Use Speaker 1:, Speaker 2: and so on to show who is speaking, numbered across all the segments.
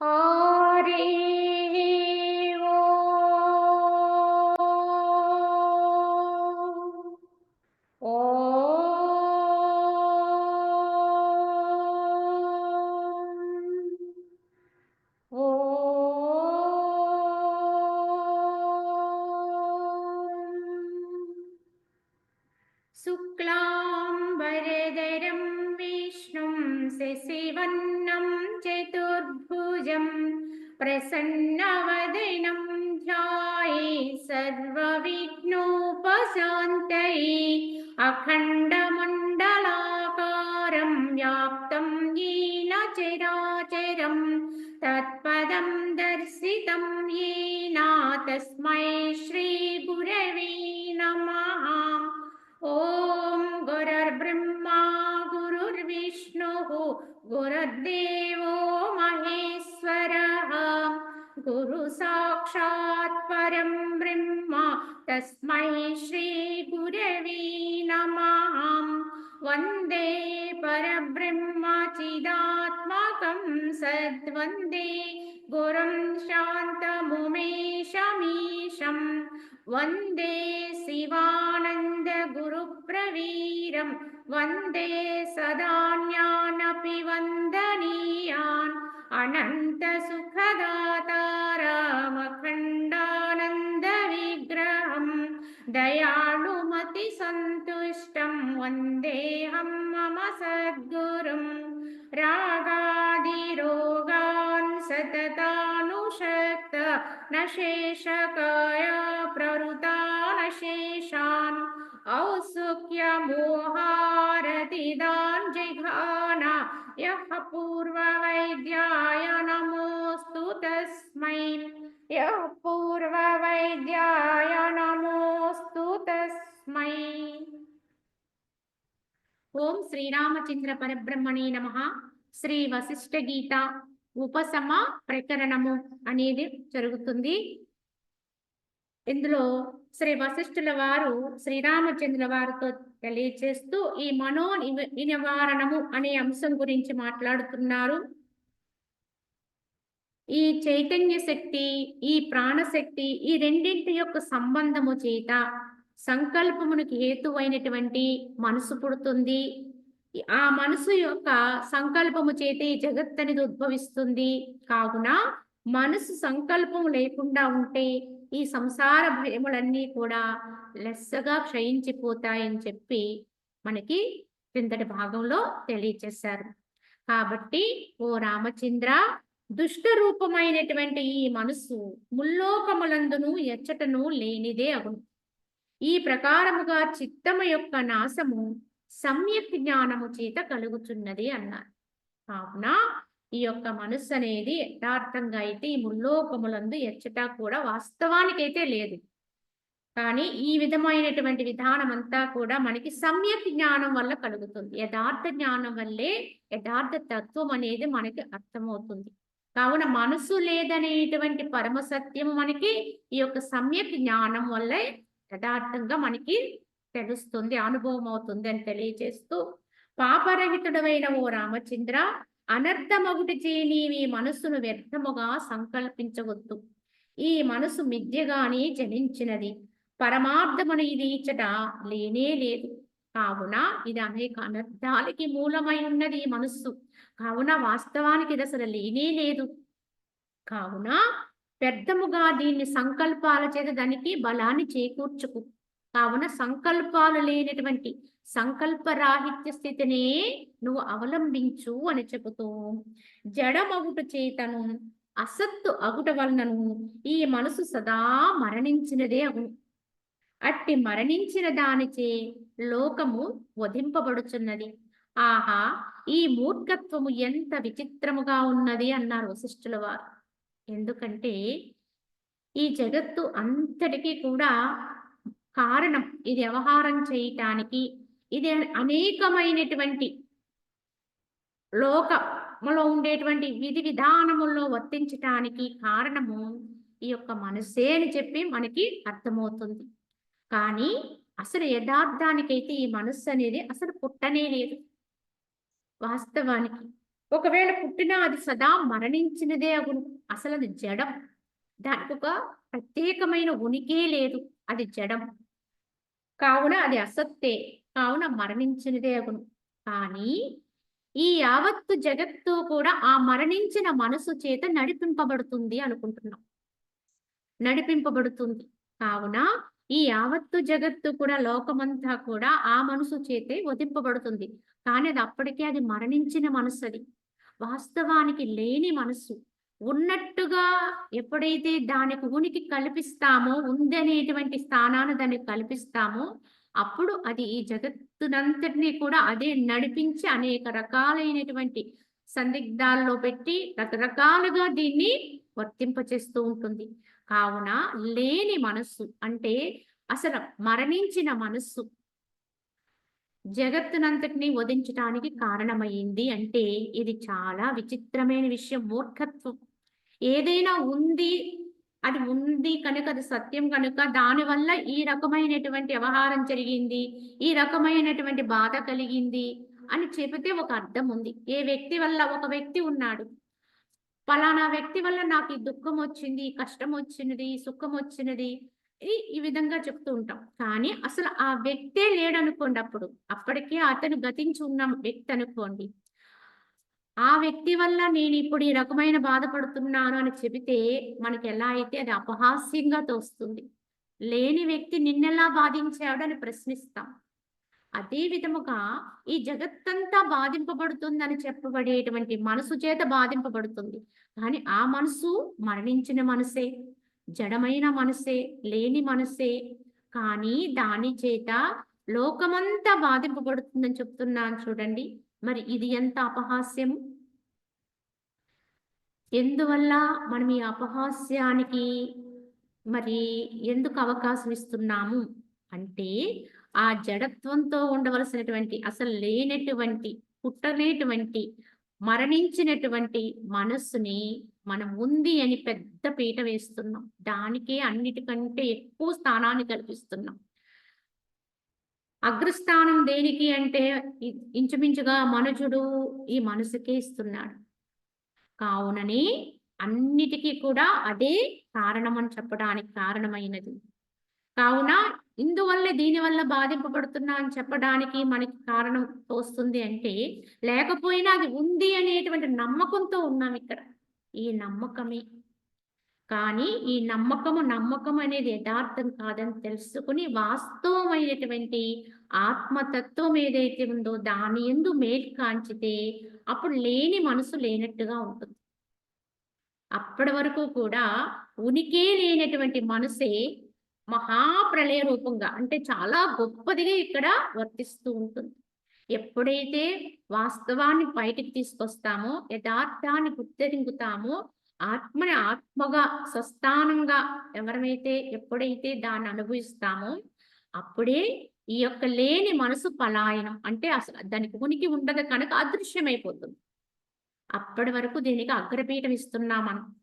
Speaker 1: हरि शुक्लाम्बरधरं विष्णुं शशिवर्णं चतुर्भुजं प्रसन्नवदनं ध्यायेत् सर्वविघ्नोपशान्तये अखण्डमण्डलाकारं व्याप्तं येन चराचरं तत्पदं दर्शितं येन तस्मै श्रीगुरवे नमः। ओम गुरुर्ब्रह्मा गुरुर्विष्णुः गुरुर्देवो महेश्वरः गुरु साक्षात् परं ब्रह्म तस्मै श्री गुरवे नमः। वन्दे परब्रह्म चिदात्मकं सद्वन्दे गुरुं शान्तमुमेशमीशं वन्दे शिवानन्द गुरुप्रवीरं वन्दे सदा ज्ञानपि वन्दनीयान् अनन्तसुखदातारमखण्डानन्दविग्रहं दयालुमतिसन्तुष्टं वन्देऽहं मम सद्गुरुं रागादिरोगान् सततानुषक्त न शेषकाय प्रवृतानशेषान् औत्सुक्यमोहारतिदान् जिघान यः पूर्ववैद्याय नमोऽस्तु तस्मै यः पूर्ववैद्याय नमोऽस्तु तस्मै। ఓం శ్రీరామచంద్ర పరబ్రహ్మణే నమః. శ్రీ వశిష్ఠ గీత ఉపశమ ప్రకరణము అనేది జరుగుతుంది. ఇందులో శ్రీ వశిష్ఠుల వారు శ్రీరామచంద్రుల వారితో తెలియచేస్తూ ఈ మనో నివారణము అనే అంశం గురించి మాట్లాడుతున్నారు. ఈ చైతన్య శక్తి, ఈ ప్రాణశక్తి, ఈ రెండింటి యొక్క సంబంధము చేత సంకల్పమునికి హేతువైనటువంటి మనసు పుడుతుంది. ఆ మనసు యొక్క సంకల్పము చేత ఈ జగత్ అనేది ఉద్భవిస్తుంది. కావున మనసు సంకల్పము లేకుండా ఉంటే ఈ సంసార భయములన్నీ కూడా లెస్సగా క్షయించిపోతాయని చెప్పి మనకి క్రిందటి భాగంలో తెలియచేశారు. కాబట్టి ఓ రామచంద్ర, దుష్ట రూపమైనటువంటి ఈ మనసు ముల్లోకములందును ఎచ్చటను లేనిదే అగును. ఈ ప్రకారముగా చిత్తము యొక్క నాశము సమ్యక్ జ్ఞానము చేత కలుగుతున్నది అన్నారు. కావున ఈ యొక్క మనస్సు అనేది యథార్థంగా అయితే ఈ ముల్లోకములందు ఎచ్చట కూడా వాస్తవానికైతే లేదు. కానీ ఈ విధమైనటువంటి విధానం అంతా కూడా మనకి సమ్యక్ జ్ఞానం వల్ల కలుగుతుంది. యథార్థ జ్ఞానం వల్లే యథార్థ తత్వం అనేది మనకి అర్థమవుతుంది. కావున మనసు లేదనేటువంటి పరమ సత్యము మనకి ఈ యొక్క సమ్యక్ జ్ఞానం వల్లే యథార్థంగా మనకి తెలుస్తుంది, అనుభవం అవుతుంది అని తెలియజేస్తూ, పాపరహితుడమైన ఓ రామచంద్ర, అనర్థమగుటి చేయని మనస్సును వ్యర్థముగా సంకల్పించవద్దు. ఈ మనసు మిథ్యగానే జనించినది, పరమార్థమును ఇది ఇచ్చట లేనే లేదు. కావున ఇది అనేక అనర్థాలకి మూలమై ఉన్నది ఈ మనస్సు. కావున వాస్తవానికి ఇది అసలు లేనే లేదు. కావున వ్యర్థముగా దీన్ని సంకల్పాల చేత దానికి బలాన్ని చేకూర్చుకు. కావున సంకల్పాలు లేనటువంటి సంకల్పరాహిత్య స్థితినే నువ్వు అవలంబించు అని చెబుతూ, జడమగుట చేతను అసత్తు అగుట వలనను ఈ మనసు సదా మరణించినదే అగును. అట్టి మరణించిన దానిచే లోకము వధింపబడుచున్నది. ఆహా, ఈ మూర్ఖత్వము ఎంత విచిత్రముగా ఉన్నది అన్నారు వశిష్ఠుల వారు. ఎందుకంటే ఈ జగత్తు అంతటికీ కూడా కారణం ఇది వ్యవహారం చేయటానికి, ఇది అనేకమైనటువంటి లోకములో ఉండేటువంటి విధి విధానముల్లో వర్తించటానికి కారణము ఈ యొక్క మనసే అని చెప్పి మనకి అర్థమవుతుంది. కానీ అసలు యథార్థానికైతే ఈ మనస్సు అనేది అసలు పుట్టనే లేదు వాస్తవానికి. ఒకవేళ పుట్టినా అది సదా మరణించినదే అగును. అసలు అది జడం. దానికి ఒక ప్రత్యేకమైన ఉనికే లేదు. అది జడం. కావున అది అసత్తే. కావున మరణించినదే అగును. కానీ ఈ యావత్తు జగత్తు కూడా ఆ మరణించిన మనసు చేత నడిపింపబడుతుంది అనుకుంటున్నాం. నడిపింపబడుతుంది. కావున ఈ యావత్తు జగత్తు కూడా లోకమంతా కూడా ఆ మనసు చేతే వధింపబడుతుంది. కానీ అది అప్పటికే అది మరణించిన మనస్సది. వాస్తవానికి లేని మనస్సు. ఉన్నట్టుగా ఎప్పుడైతే దానికి ఉనికి కల్పిస్తామో, ఉందనేటువంటి స్థానాన దానికి కల్పిస్తామో, అప్పుడు అది ఈ జగత్తునంతటిని కూడా అదే నడిపించి అనేక రకాలైనటువంటి సందిగ్ధాల్లో పెట్టి రకరకాలుగా దీన్ని వర్తింపచేస్తూ ఉంటుంది. కావున లేని మనస్సు అంటే అసలు మరణించిన మనస్సు జగత్తునంతటిని వధించటానికి కారణమయింది అంటే ఇది చాలా విచిత్రమైన విషయం. మూర్ఖత్వం. ఏదైనా ఉంది, అది ఉంది కనుక అది సత్యం కనుక దానివల్ల ఈ రకమైనటువంటి వ్యవహారం జరిగింది, ఈ రకమైనటువంటి బాధ కలిగింది అని చెబితే ఒక అర్థం ఉంది. ఏ వ్యక్తి వల్ల ఒక వ్యక్తి ఉన్నాడు. పలానా వ్యక్తి వల్ల నాకు ఈ దుఃఖం వచ్చింది, ఈ కష్టం వచ్చినది, ఈ సుఖం వచ్చినది. ఈ విధంగా చెప్తూ ఉంటాం. కానీ అసలు ఆ వ్యక్తే లేడనుకోండి అప్పుడు. అప్పటికే అతను గతించి ఉన్న వ్యక్తి అనుకోండి. ఆ వ్యక్తి వల్ల నేనిప్పుడు ఈ రకమైన బాధపడుతున్నాను అని చెబితే మనకెలా అయితే అది అపహాస్యంగా తోస్తుంది. లేని వ్యక్తి నిన్నెలా బాధించాడు అని ప్రశ్నిస్తాం. అదే విధముగా ఈ జగత్తంతా బాధింపబడుతుందని చెప్పబడేటువంటి మనసు చేత బాధింపబడుతుంది. కానీ ఆ మనసు మరణించిన మనసే, జడమైన మనసే, లేని మనసే. కానీ దాని చేత లోకమంతా బాధింపబడుతుందని చెప్తున్నాను చూడండి. మరి ఇది ఎంత అపహాస్యము? ఎందువల్ల మనం ఈ అపహాస్యానికి మరి ఎందుకు అవకాశం ఇస్తున్నాము అంటే, ఆ జడత్వంతో ఉండవలసినటువంటి అసలు లేనటువంటి, పుట్టనేటువంటి, మరణించినటువంటి మనస్సుని మనం ఉంది అని పెద్ద పీట వేస్తున్నాం. దానికే అన్నిటికంటే ఎక్కువ స్థానాన్ని కల్పిస్తున్నాం. అగ్రస్థానం దేనికి అంటే ఇంచుమించుగా మనుజుడు ఈ మనసుకే ఇస్తున్నాడు. కావుననే అన్నిటికీ కూడా అదే కారణమని చెప్పడానికి కారణమైనది. కావున ఇందువల్ల దీనివల్ల బాధింపబడుతున్నా అని చెప్పడానికి మనకి కారణం తోస్తుంది అంటే, లేకపోయినా అది ఉంది అనేటువంటి నమ్మకంతో ఉన్నాం ఇక్కడ. ఈ నమ్మకమే. కానీ ఈ నమ్మకం అనేది యథార్థం కాదని తెలుసుకుని వాస్తవమైనటువంటి ఆత్మతత్వం ఏదైతే ఉందో దాని యందు మేలు కాంచితే అప్పుడు లేని మనసు లేనట్టుగా ఉంటుంది. అప్పటి వరకు కూడా ఉనికే లేనటువంటి మనసే మహాప్రళయ రూపంగా అంటే చాలా గొప్పదిగా ఇక్కడ వర్తిస్తూ ఉంటుంది. ఎప్పుడైతే వాస్తవాన్ని బయటికి తీసుకొస్తామో, యథార్థాన్ని గుర్తెరింగుతామో, ఆత్మని ఆత్మగా స్వస్థానంగా ఎవరమైతే ఎప్పుడైతే దాన్ని అనుభవిస్తామో, అప్పుడే ఈ యొక్క లేని మనసు పలాయనం అంటే అసలు దానికి ఉనికి ఉండదు కనుక అదృశ్యమైపోతుంది. అప్పటి వరకు దీనికి అగ్రపీఠం ఇస్తున్నాం మనం.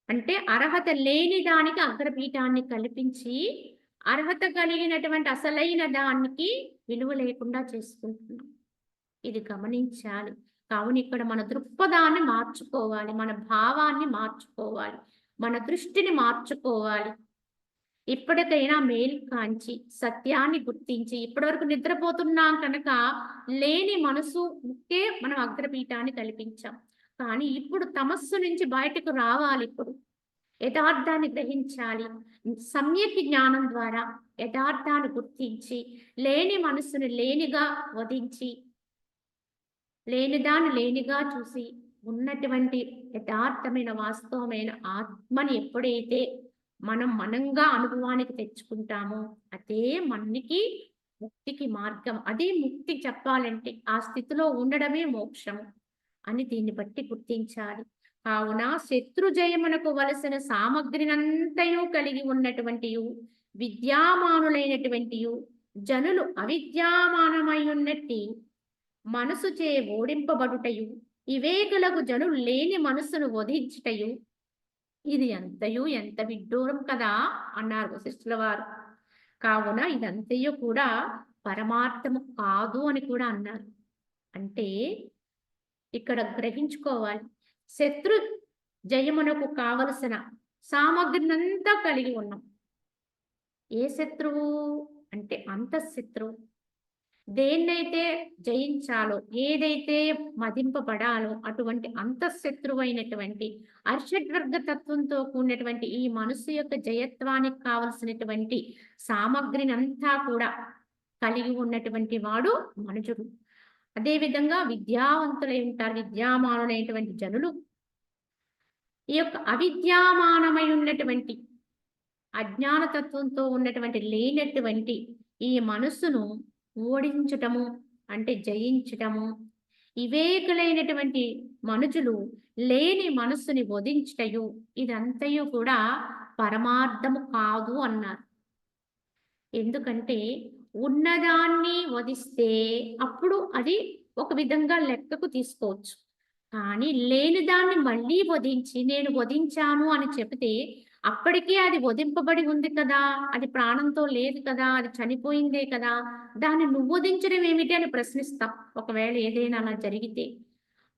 Speaker 1: అంటే అర్హత లేని దానికి అగ్రపీఠాన్ని కల్పించి, అర్హత కలిగినటువంటి అసలైన దానికి విలువ లేకుండా చేసుకుంటున్నాం. ఇది గమనించాలి. కావున ఇక్కడ మన దృక్పథాన్ని మార్చుకోవాలి. మన భావాన్ని మార్చుకోవాలి. మన దృష్టిని మార్చుకోవాలి. ఇప్పటికైనా మేలు కాంచి, సత్యాన్ని గుర్తించి, ఇప్పటివరకు నిద్రపోతున్నాం కనుక లేని మనసుకే మనం అగ్రపీఠాన్ని కల్పించాం. కానీ ఇప్పుడు తమస్సు నుంచి బయటకు రావాలి ఇప్పుడు. యథార్థాన్ని గ్రహించాలి. సమ్యక్ జ్ఞానం ద్వారా యథార్థాన్ని గుర్తించి, లేని మనస్సును లేనిగా వధించి, లేనిదాన్ని లేనిగా చూసి, ఉన్నటువంటి యథార్థమైన వాస్తవమైన ఆత్మని ఎప్పుడైతే మనంగా అనుభవానికి తెచ్చుకుంటామో, అదే మనకి ముక్తికి మార్గం. అదే ముక్తి చెప్పాలంటే. ఆ స్థితిలో ఉండడమే మోక్షము అని దీన్ని బట్టి గుర్తించాలి. కావున శత్రుజయమునకు వలసిన సామగ్రినంతయు కలిగి ఉన్నటువంటియు, విద్యామానులైనటువంటియు, జనులు అవిద్యామానమై ఉన్నట్టి మనసుచే ఓడింపబడుటయు, వివేకులకు జనులు లేని మనస్సును వధించుటయు, ఇది అంతయు ఎంత విడ్డూరం కదా అన్నారు వశిష్ఠుల వారు. కావున ఇదంతయు కూడా పరమార్థము కాదు అని కూడా అన్నారు. అంటే ఇక్కడ గ్రహించుకోవాలి. శత్రు జయమునకు కావలసిన సామగ్రినంతా కలిగి ఉన్నాం. ఏ శత్రువు అంటే అంతఃశత్రువు. దేన్నైతే జయించాలో, ఏదైతే మదింపబడాలో అటువంటి అంతఃశత్రువైనటువంటి అర్షడ్వర్గ తత్వంతో కూడినటువంటి ఈ మనస్సు యొక్క జయత్వానికి కావలసినటువంటి సామగ్రినంతా కూడా కలిగి ఉన్నటువంటి వాడు మనుజుడు. అదేవిధంగా విద్యావంతులై ఉంటారు, విద్యామానులైనటువంటి జనులు. ఈ యొక్క అవిద్యామానమై ఉన్నటువంటి అజ్ఞానతత్వంతో ఉన్నటువంటి లేనటువంటి ఈ మనస్సును ఓడించటము అంటే జయించటము. వివేకులైనటువంటి మనుజులు లేని మనస్సుని వధించుటయు ఇదంతయు కూడా పరమార్థము కాదు అన్నారు. ఎందుకంటే ఉన్నదాన్ని వధిస్తే అప్పుడు అది ఒక విధంగా లెక్కకు తీసుకోవచ్చు. కానీ లేని దాన్ని మళ్ళీ వధించి నేను వధించాను అని చెబితే అప్పటికే అది వధింపబడి ఉంది కదా, అది ప్రాణంతో లేదు కదా, అది చనిపోయిందే కదా, దాన్ని నువ్వు వధించడం ఏమిటి అని ప్రశ్నిస్తాం ఒకవేళ ఏదైనా అలా జరిగితే.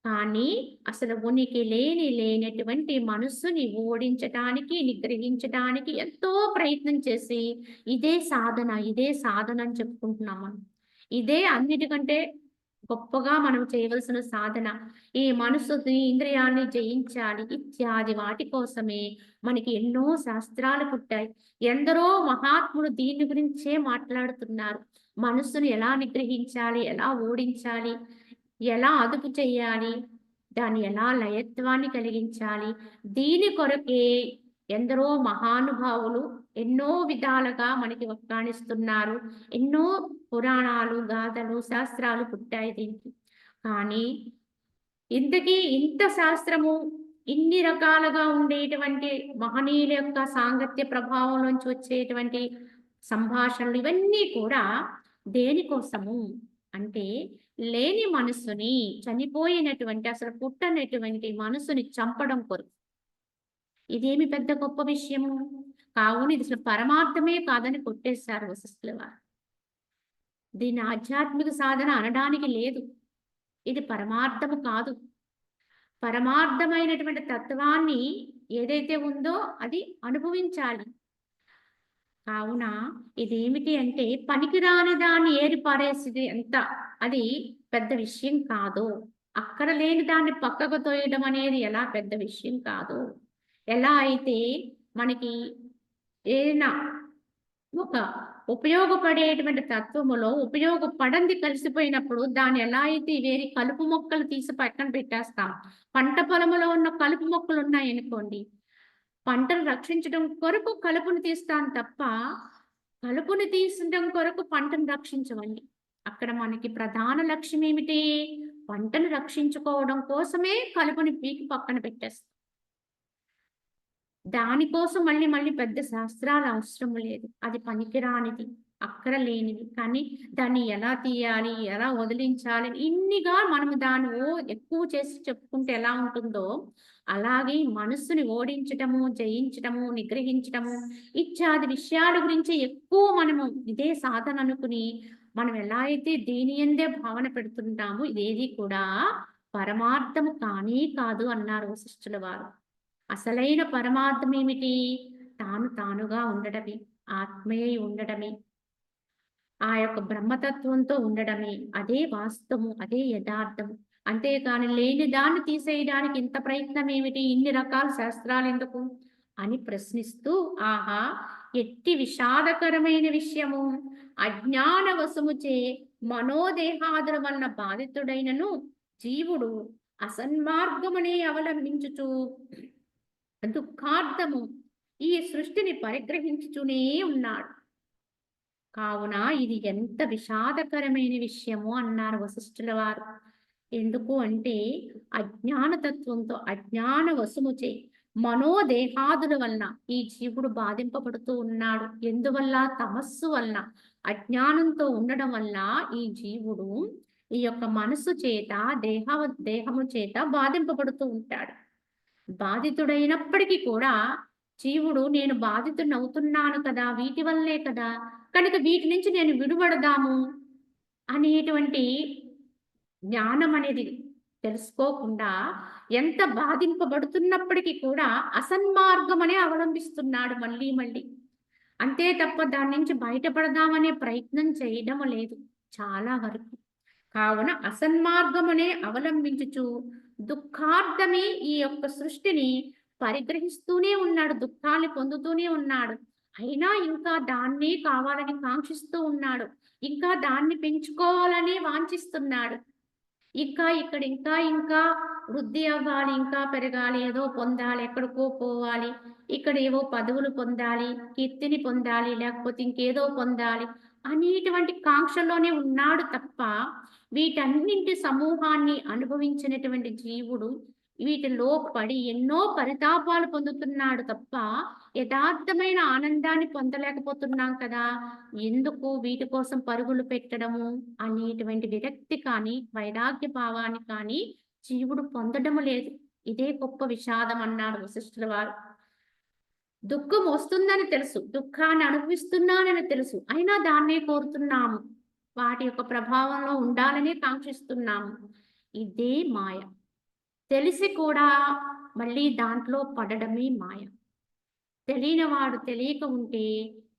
Speaker 1: కానీ అసలు ఉనికి లేనటువంటి మనస్సుని ఓడించటానికి, నిగ్రహించటానికి ఎంతో ప్రయత్నం చేసి ఇదే సాధన అని చెప్పుకుంటున్నాం మనం. ఇదే అన్నిటికంటే గొప్పగా మనం చేయవలసిన సాధన. ఈ మనసుని, ఇంద్రియాన్ని జయించాలి ఇత్యాది వాటి కోసమే మనకి ఎన్నో శాస్త్రాలు పుట్టాయి. ఎందరో మహాత్ములు దీని గురించే మాట్లాడుతున్నారు. మనస్సును ఎలా నిగ్రహించాలి, ఎలా ఓడించాలి, ఎలా అదుపు చేయాలి, దాన్ని ఎలా లయత్వాన్ని కలిగించాలి, దీని కొరకే ఎందరో మహానుభావులు ఎన్నో విధాలుగా మనకి వక్కాణిస్తున్నారు. ఎన్నో పురాణాలు, గాథలు, శాస్త్రాలు పుట్టాయి దీనికి. కానీ ఇంతకీ ఇంత శాస్త్రము, ఇన్ని రకాలుగా ఉండేటువంటి మహనీయుల యొక్క సాంగత్య ప్రభావం నుంచి వచ్చేటువంటి సంభాషణలు ఇవన్నీ కూడా దేనికోసము అంటే లేని మనస్సుని, చనిపోయినటువంటి అసలు పుట్టనటువంటి మనస్సుని చంపడం కొరకు. ఇదేమి పెద్ద గొప్ప విషయము కావున ఇది అసలు పరమార్థమే కాదని కొట్టేశారు వశిష్ఠుల వారు. దీన్ని ఆధ్యాత్మిక సాధన అనడానికి లేదు. ఇది పరమార్థము కాదు. పరమార్థమైనటువంటి తత్వాన్ని ఏదైతే ఉందో అది అనుభవించాలి. కావున ఇదేమిటి అంటే పనికిరాని దాన్ని ఏరిపారేసేది ఎంత అది పెద్ద విషయం కాదు. అక్కడ లేని దాన్ని పక్కకు తోయడం అనేది ఎలా పెద్ద విషయం కాదు. ఎలా అయితే మనకి ఏదైనా ఒక ఉపయోగపడేటువంటి తత్వములో ఉపయోగపడంది కలిసిపోయినప్పుడు దాన్ని ఎలా అయితే వేరే కలుపు మొక్కలు తీసి పక్కన పెట్టేస్తాం. పంట పొలములో ఉన్న కలుపు మొక్కలు ఉన్నాయనుకోండి, పంటను రక్షించడం కొరకు కలుపును తీస్తాం తప్ప కలుపుని తీసడం కొరకు పంటను రక్షించవండి. అక్కడ మనకి ప్రధాన లక్ష్యం ఏమిటి? పంటను రక్షించుకోవడం కోసమే కలుపుని పీకి పక్కన పెట్టేస్తాం. దానికోసం మళ్ళీ పెద్ద శాస్త్రాలు అవసరం లేదు. అది పనికిరానిది, అక్కర లేనిది. కానీ దాన్ని ఎలా తీయాలి, ఎలా వదిలించాలి, ఇన్నిగా మనము దాన్ని ఎక్కువ చేసి చెప్పుకుంటే ఎలా ఉంటుందో అలాగే మనస్సుని ఓడించటము, జయించటము, నిగ్రహించటము ఇత్యాది విషయాల గురించి ఎక్కువ మనము ఇదే సాధన అనుకుని మనం ఎలా అయితే దీని యందే భావన పెడుతుంటామో ఇదేది కూడా పరమార్థము కానీ కాదు అన్నారు వశిష్ఠుల వారు. అసలైన పరమార్థం ఏమిటి? తానుగా ఉండడమే, ఆత్మే ఉండడమే, ఆ యొక్క బ్రహ్మతత్వంతో ఉండడమే. అదే వాస్తవము, అదే యథార్థము. అంతేకాని లేని దాన్ని తీసేయడానికి ఇంత ప్రయత్నం ఏమిటి? ఇన్ని రకాల శాస్త్రాలు ఎందుకు అని ప్రశ్నిస్తూ, ఆహా ఎట్టి విషాదకరమైన విషయము! అజ్ఞాన వశముచే మనోదేహాదుల వలన బాధితుడైనను జీవుడు అసన్మార్గమునే అవలంబించుచు దుఃఖార్థము ఈ సృష్టిని పరిగ్రహించుతూనే ఉన్నాడు. కావున ఇది ఎంత విషాదకరమైన విషయము అన్నారు వశిష్ఠుల వారు. ఎందుకు అంటే అజ్ఞానతత్వంతో అజ్ఞాన వశముచే మనోదేహాదుల వలన ఈ జీవుడు బాధింపబడుతూ ఉన్నాడు. ఎందువల్ల? తమస్సు వలన, అజ్ఞానంతో ఉండడం వల్ల ఈ జీవుడు ఈ యొక్క మనసు చేత, దేహము చేత బాధింపబడుతూ ఉంటాడు. బాధితుడైనప్పటికీ కూడా జీవుడు నేను బాధితుడిని అవుతున్నాను కదా, వీటి వల్లే కదా, కనుక వీటి నుంచి నేను విడువడదాము అనేటువంటి జ్ఞానం అనేది తెలుసుకోకుండా ఎంత బాధింపబడుతున్నప్పటికీ కూడా అసన్మార్గమనే అవలంబిస్తున్నాడు మళ్ళీ మళ్ళీ. అంతే తప్ప దాని నుంచి బయటపడదామనే ప్రయత్నం చేయడం లేదు చాలా వరకు. కావున అసన్మార్గమునే అవలంబించుచు దుఃఖార్థమే ఈ యొక్క సృష్టిని పరిగ్రహిస్తూనే ఉన్నాడు, దుఃఖాన్ని పొందుతూనే ఉన్నాడు. అయినా ఇంకా దాన్నే కావాలని కాంక్షిస్తూ ఉన్నాడు, ఇంకా దాన్ని పెంచుకోవాలని వాంఛిస్తున్నాడు. ఇంకా వృద్ధి అవ్వాలి, ఇంకా పెరగాలి, ఏదో పొందాలి, ఎక్కడికో పోవాలి, ఇక్కడ ఏవో పదవులు పొందాలి, కీర్తిని పొందాలి, లేకపోతే ఇంకేదో పొందాలి అనేటువంటి కాంక్షలోనే ఉన్నాడు తప్ప వీటన్నింటి సమూహాన్ని అనుభవించినటువంటి జీవుడు వీటిలో పడి ఎన్నో పరితాపాలు పొందుతున్నాడు తప్ప యథార్థమైన ఆనందాన్ని పొందలేకపోతున్నాం కదా. ఎందుకు వీటి కోసం పరుగులు పెట్టడము అనేటువంటి విరక్తి కానీ వైరాగ్య భావాన్ని కానీ జీవుడు పొందడము లేదు. ఇదే గొప్ప విషాదం అన్నాడు వశిష్ఠుల వారు. దుఃఖం వస్తుందని తెలుసు, దుఃఖాన్ని అనుభవిస్తున్నానని తెలుసు, అయినా దాన్నే కోరుతున్నాము, వాటి యొక్క ప్రభావంలో ఉండాలని కాంక్షిస్తున్నాము. ఇదే మాయ. తెలిసి కూడా మళ్ళీ దాంట్లో పడడమే మాయ. తెలియనివాడు తెలియక ఉంటే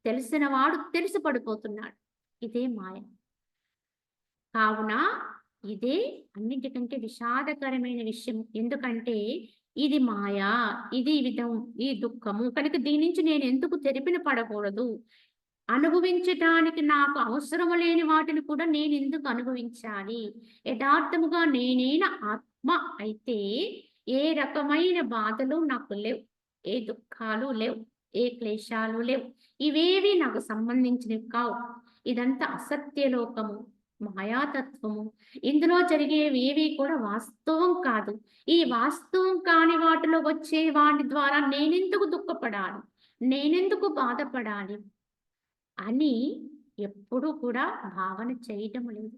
Speaker 1: తెలిసినవాడు తెలిసి పడిపోతున్నాడు. ఇదే మాయ. కావున ఇదే అన్నిటికంటే విషాదకరమైన విషయం. ఎందుకంటే ఇది మాయా, ఇది విధం, ఈ దుఃఖము కనుక దీని నుంచి నేను ఎందుకు తెరిపిన పడకూడదు, అనుభవించటానికి నాకు అవసరము లేని వాటిని కూడా నేను ఎందుకు అనుభవించాలి. యథార్థముగా నేనైన ఆత్మ అయితే ఏ రకమైన బాధలు నాకు లేవు, ఏ దుఃఖాలు లేవు, ఏ క్లేశాలు లేవు, ఇవేవి నాకు సంబంధించినవి కావు. ఇదంతా అసత్యలోకము, మాయాతత్వము. ఇందులో జరిగేవేవి కూడా వాస్తవం కాదు. ఈ వాస్తవం కాని వాటిలో వచ్చే వాటి ద్వారా నేనెందుకు దుఃఖపడాలి, నేనెందుకు బాధపడాలి అని ఎప్పుడూ కూడా భావన చేయటం లేదు.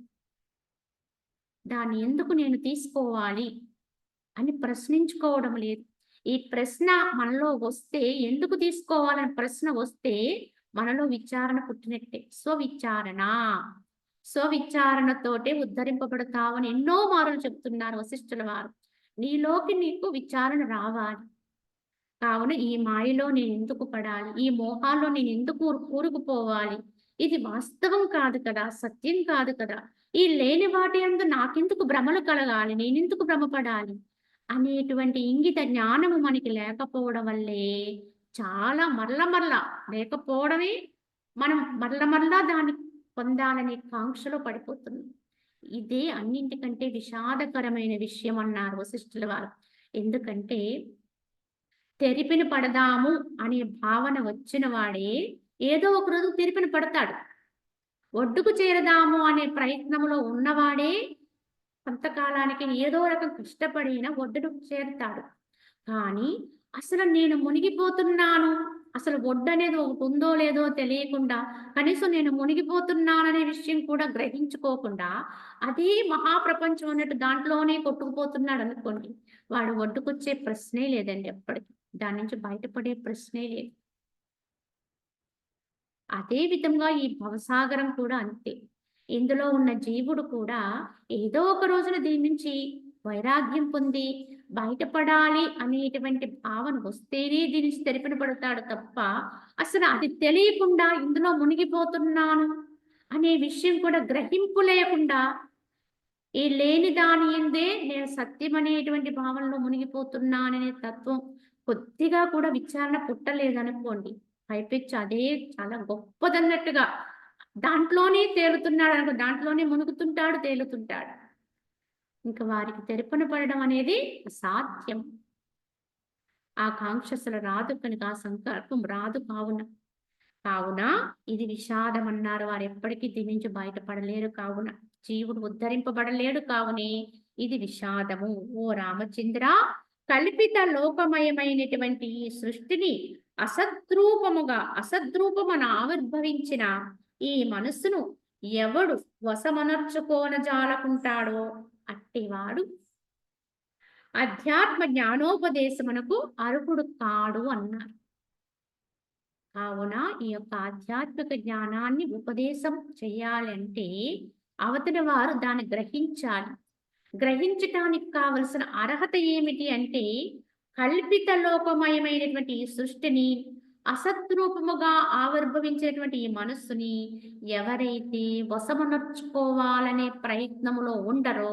Speaker 1: దాన్ని ఎందుకు నేను తీసుకోవాలి అని ప్రశ్నించుకోవడం లేదు. ఈ ప్రశ్న మనలో వస్తే, ఎందుకు తీసుకోవాలని ప్రశ్న వస్తే మనలో విచారణ పుట్టినట్టే. స్వవిచారణతోటే ఉద్ధరింపబడతావని ఎన్నో మారులు చెప్తున్నారు వశిష్ఠుల వారు. నీలోకి నీకు విచారణ రావాలి. కావున ఈ మాయలో నేను ఎందుకు పడాలి, ఈ మోహాల్లో నేను ఎందుకు కూరుకుపోవాలి, ఇది వాస్తవం కాదు కదా, సత్యం కాదు కదా, ఈ లేని వాటి యందు నాకెందుకు భ్రమలు కలగాలి, నేనెందుకు భ్రమపడాలి అనేటువంటి ఇంగిత జ్ఞానము మనకి లేకపోవడం వల్లే చాలా మరల లేకపోవడమే మనం మరల దాన్ని పొందాలనే కాంక్షలో పడిపోతున్నాం. ఇదే అన్నింటికంటే విషాదకరమైన విషయం అన్నారు వశిష్ఠుల వారు. ఎందుకంటే తెరిపిన పడదాము అనే భావన వచ్చిన వాడే ఏదో ఒక రోజు తెరిపిన పడతాడు. ఒడ్డుకు చేరదాము అనే ప్రయత్నంలో ఉన్నవాడే కొంతకాలానికి ఏదో రకం కష్టపడిన ఒడ్డుకు చేరుతాడు. కానీ అసలు నేను మునిగిపోతున్నాను, అసలు ఒడ్డు అనేది ఒకటి ఉందో లేదో తెలియకుండా, కనీసం నేను మునిగిపోతున్నాననే విషయం కూడా గ్రహించుకోకుండా అదే మహాప్రపంచం అన్నట్టు దాంట్లోనే కొట్టుకుపోతున్నాడు అనుకోండి, వాడు ఒడ్డుకొచ్చే ప్రశ్నే లేదండి. ఎప్పటికీ దాని నుంచి బయటపడే ప్రశ్నే లేదు. అదే విధంగా ఈ భవసాగరం కూడా అంతే. ఇందులో ఉన్న జీవుడు కూడా ఏదో ఒక రోజున దీని నుంచి వైరాగ్యం పొంది బయటపడాలి అనేటువంటి భావన వస్తేనే దీని నుంచి తెరిపిన పడతాడు తప్ప అసలు అది తెలియకుండా ఇందులో మునిగిపోతున్నాను అనే విషయం కూడా గ్రహింపు లేకుండా ఈ లేని దాని ఎందే నేను సత్యం అనేటువంటి భావనలో మునిగిపోతున్నాననే తత్వం కొద్దిగా కూడా విచారణ పుట్టలేదనుకోండి, పైపెచ్చు అదే చాలా గొప్పదన్నట్టుగా దాంట్లోనే తేలుతున్నాడు అనుకో, దాంట్లోనే మునుగుతుంటాడు, తేలుతుంటాడు. ఇంకా వారికి తెరపన పడడం అనేది అసాధ్యం. ఆ కాంక్ష అసలు రాదు కనుక, ఆ సంకల్పం రాదు. కావున ఇది విషాదం అన్నారు వారు. ఎప్పటికీ దీని నుంచి బయటపడలేరు. కావున జీవుడు ఉద్ధరింపబడలేడు. కావునే ఇది విషాదము. ఓ రామచంద్ర, కల్పిత లోకమయమైనటువంటి ఈ సృష్టిని అసద్రూపమున ఆవిర్భవించిన ఈ మనస్సును ఎవడు వశమనర్చుకోనజాలకుంటాడో అట్టివాడు అధ్యాత్మ జ్ఞానోపదేశమునకు అర్హుడు కాడు అన్నారు. కావున ఈ యొక్క ఆధ్యాత్మిక జ్ఞానాన్ని ఉపదేశం చేయాలంటే అవతలి వారు దాన్ని గ్రహించాలి. గ్రహించటానికి కావలసిన అర్హత ఏమిటి అంటే కల్పిత లోకమయమైనటువంటి ఈ సృష్టిని అసద్రూపముగా ఆవిర్భవించేటువంటి ఈ మనస్సుని ఎవరైతే వశమునర్చుకోవాలనే ప్రయత్నములో ఉండరో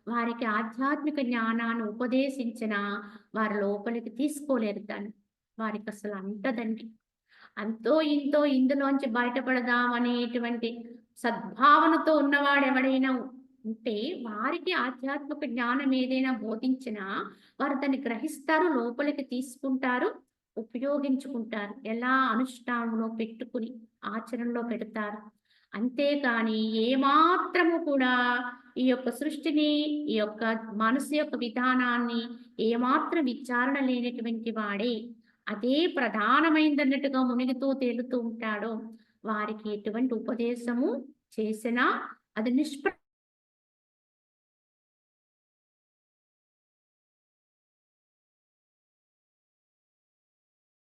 Speaker 1: వారికి ఆధ్యాత్మిక జ్ఞానాన్ని ఉపదేశించిన వారి లోపలికి తీసుకోలేరు దాన్ని. వారికి అసలు అంటదండి. అంతో ఇంతో ఇందులోంచి బయటపడదాం అనేటువంటి సద్భావనతో ఉన్నవాడు ఎవడైనా ఉంటే వారికి ఆధ్యాత్మిక జ్ఞానం ఏదైనా బోధించినా వారు దాన్ని గ్రహిస్తారు, లోపలికి తీసుకుంటారు, ఉపయోగించుకుంటారు. ఎలా అనుష్ఠానంలో పెట్టుకుని ఆచరణలో పెడతారు. అంతేకాని ఏమాత్రము కూడా ఈ యొక్క సృష్టిని, ఈ యొక్క మనసు యొక్క విధానాన్ని ఏమాత్రం విచారణ లేనటువంటి వాడే అదే ప్రధానమైందన్నట్టుగా మునిగితూ తేలుతూ ఉంటాడో వారికి ఎటువంటి ఉపదేశము చేసినా అది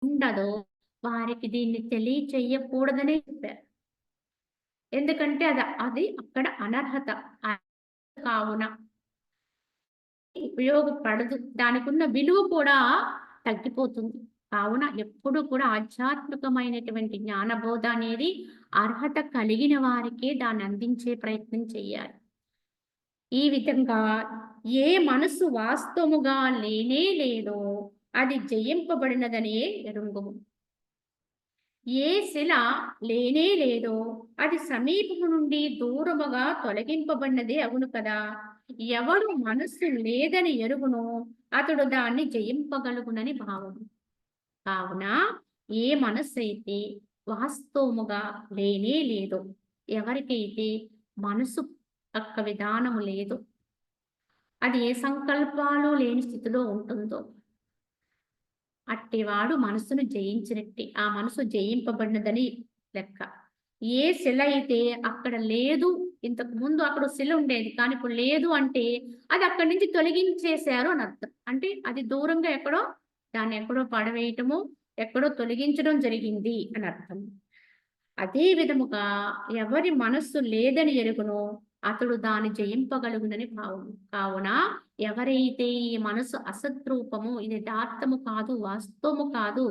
Speaker 1: ఉండదో వారికి దీన్ని తెలియచెయ్యకూడదనే చెప్పారు. ఎందుకంటే అది అక్కడ అనర్హత. కావున ఉపయోగపడదు. దానికున్న విలువ కూడా తగ్గిపోతుంది. కావున ఎప్పుడు కూడా ఆధ్యాత్మికమైనటువంటి జ్ఞానబోధ అనేది అర్హత కలిగిన వారికే దాన్ని అందించే ప్రయత్నం చేయాలి. ఈ విధంగా ఏ మనసు వాస్తవముగా లేనే లేదో అది జయింపబడినదనే ఎరుంగుము. ఏ శిల లేనే లేదో అది సమీపము నుండి దూరముగా తొలగింపబడినదే అగును కదా. ఎవడు మనస్సు లేదని ఎరుగునో అతడు దాన్ని జయింపగలుగునని భావము. కావున ఏ మనస్సు అయితే వాస్తవముగా లేనే లేదో, ఎవరికైతే మనసు యొక్క విధానము లేదు, అది ఏ సంకల్పాలు లేని స్థితిలో ఉంటుందో అట్టివాడు మనసును జయించినట్టే. ఆ మనసు జయింపబడినదని లెక్క. ఏ శిల అయితే అక్కడ లేదు, ఇంతకు ముందు అక్కడ శిల ఉండేది కానీ ఇప్పుడు లేదు అంటే అది అక్కడి నుంచి తొలగించేశారు అని అర్థం. అంటే అది దూరంగా ఎక్కడో దాన్ని ఎక్కడో పడవేయటము, ఎక్కడో తొలగించడం జరిగింది అని అర్థం. అదే విధముగా ఎవరి మనస్సు లేదని ఎరుగునో అతడు దాన్ని జయింపగలుగునని భావము. కావున ఎవరైతే ఈ మనసు అసత్రూపము, ఇది యథార్థము కాదు, వాస్తవము కాదు,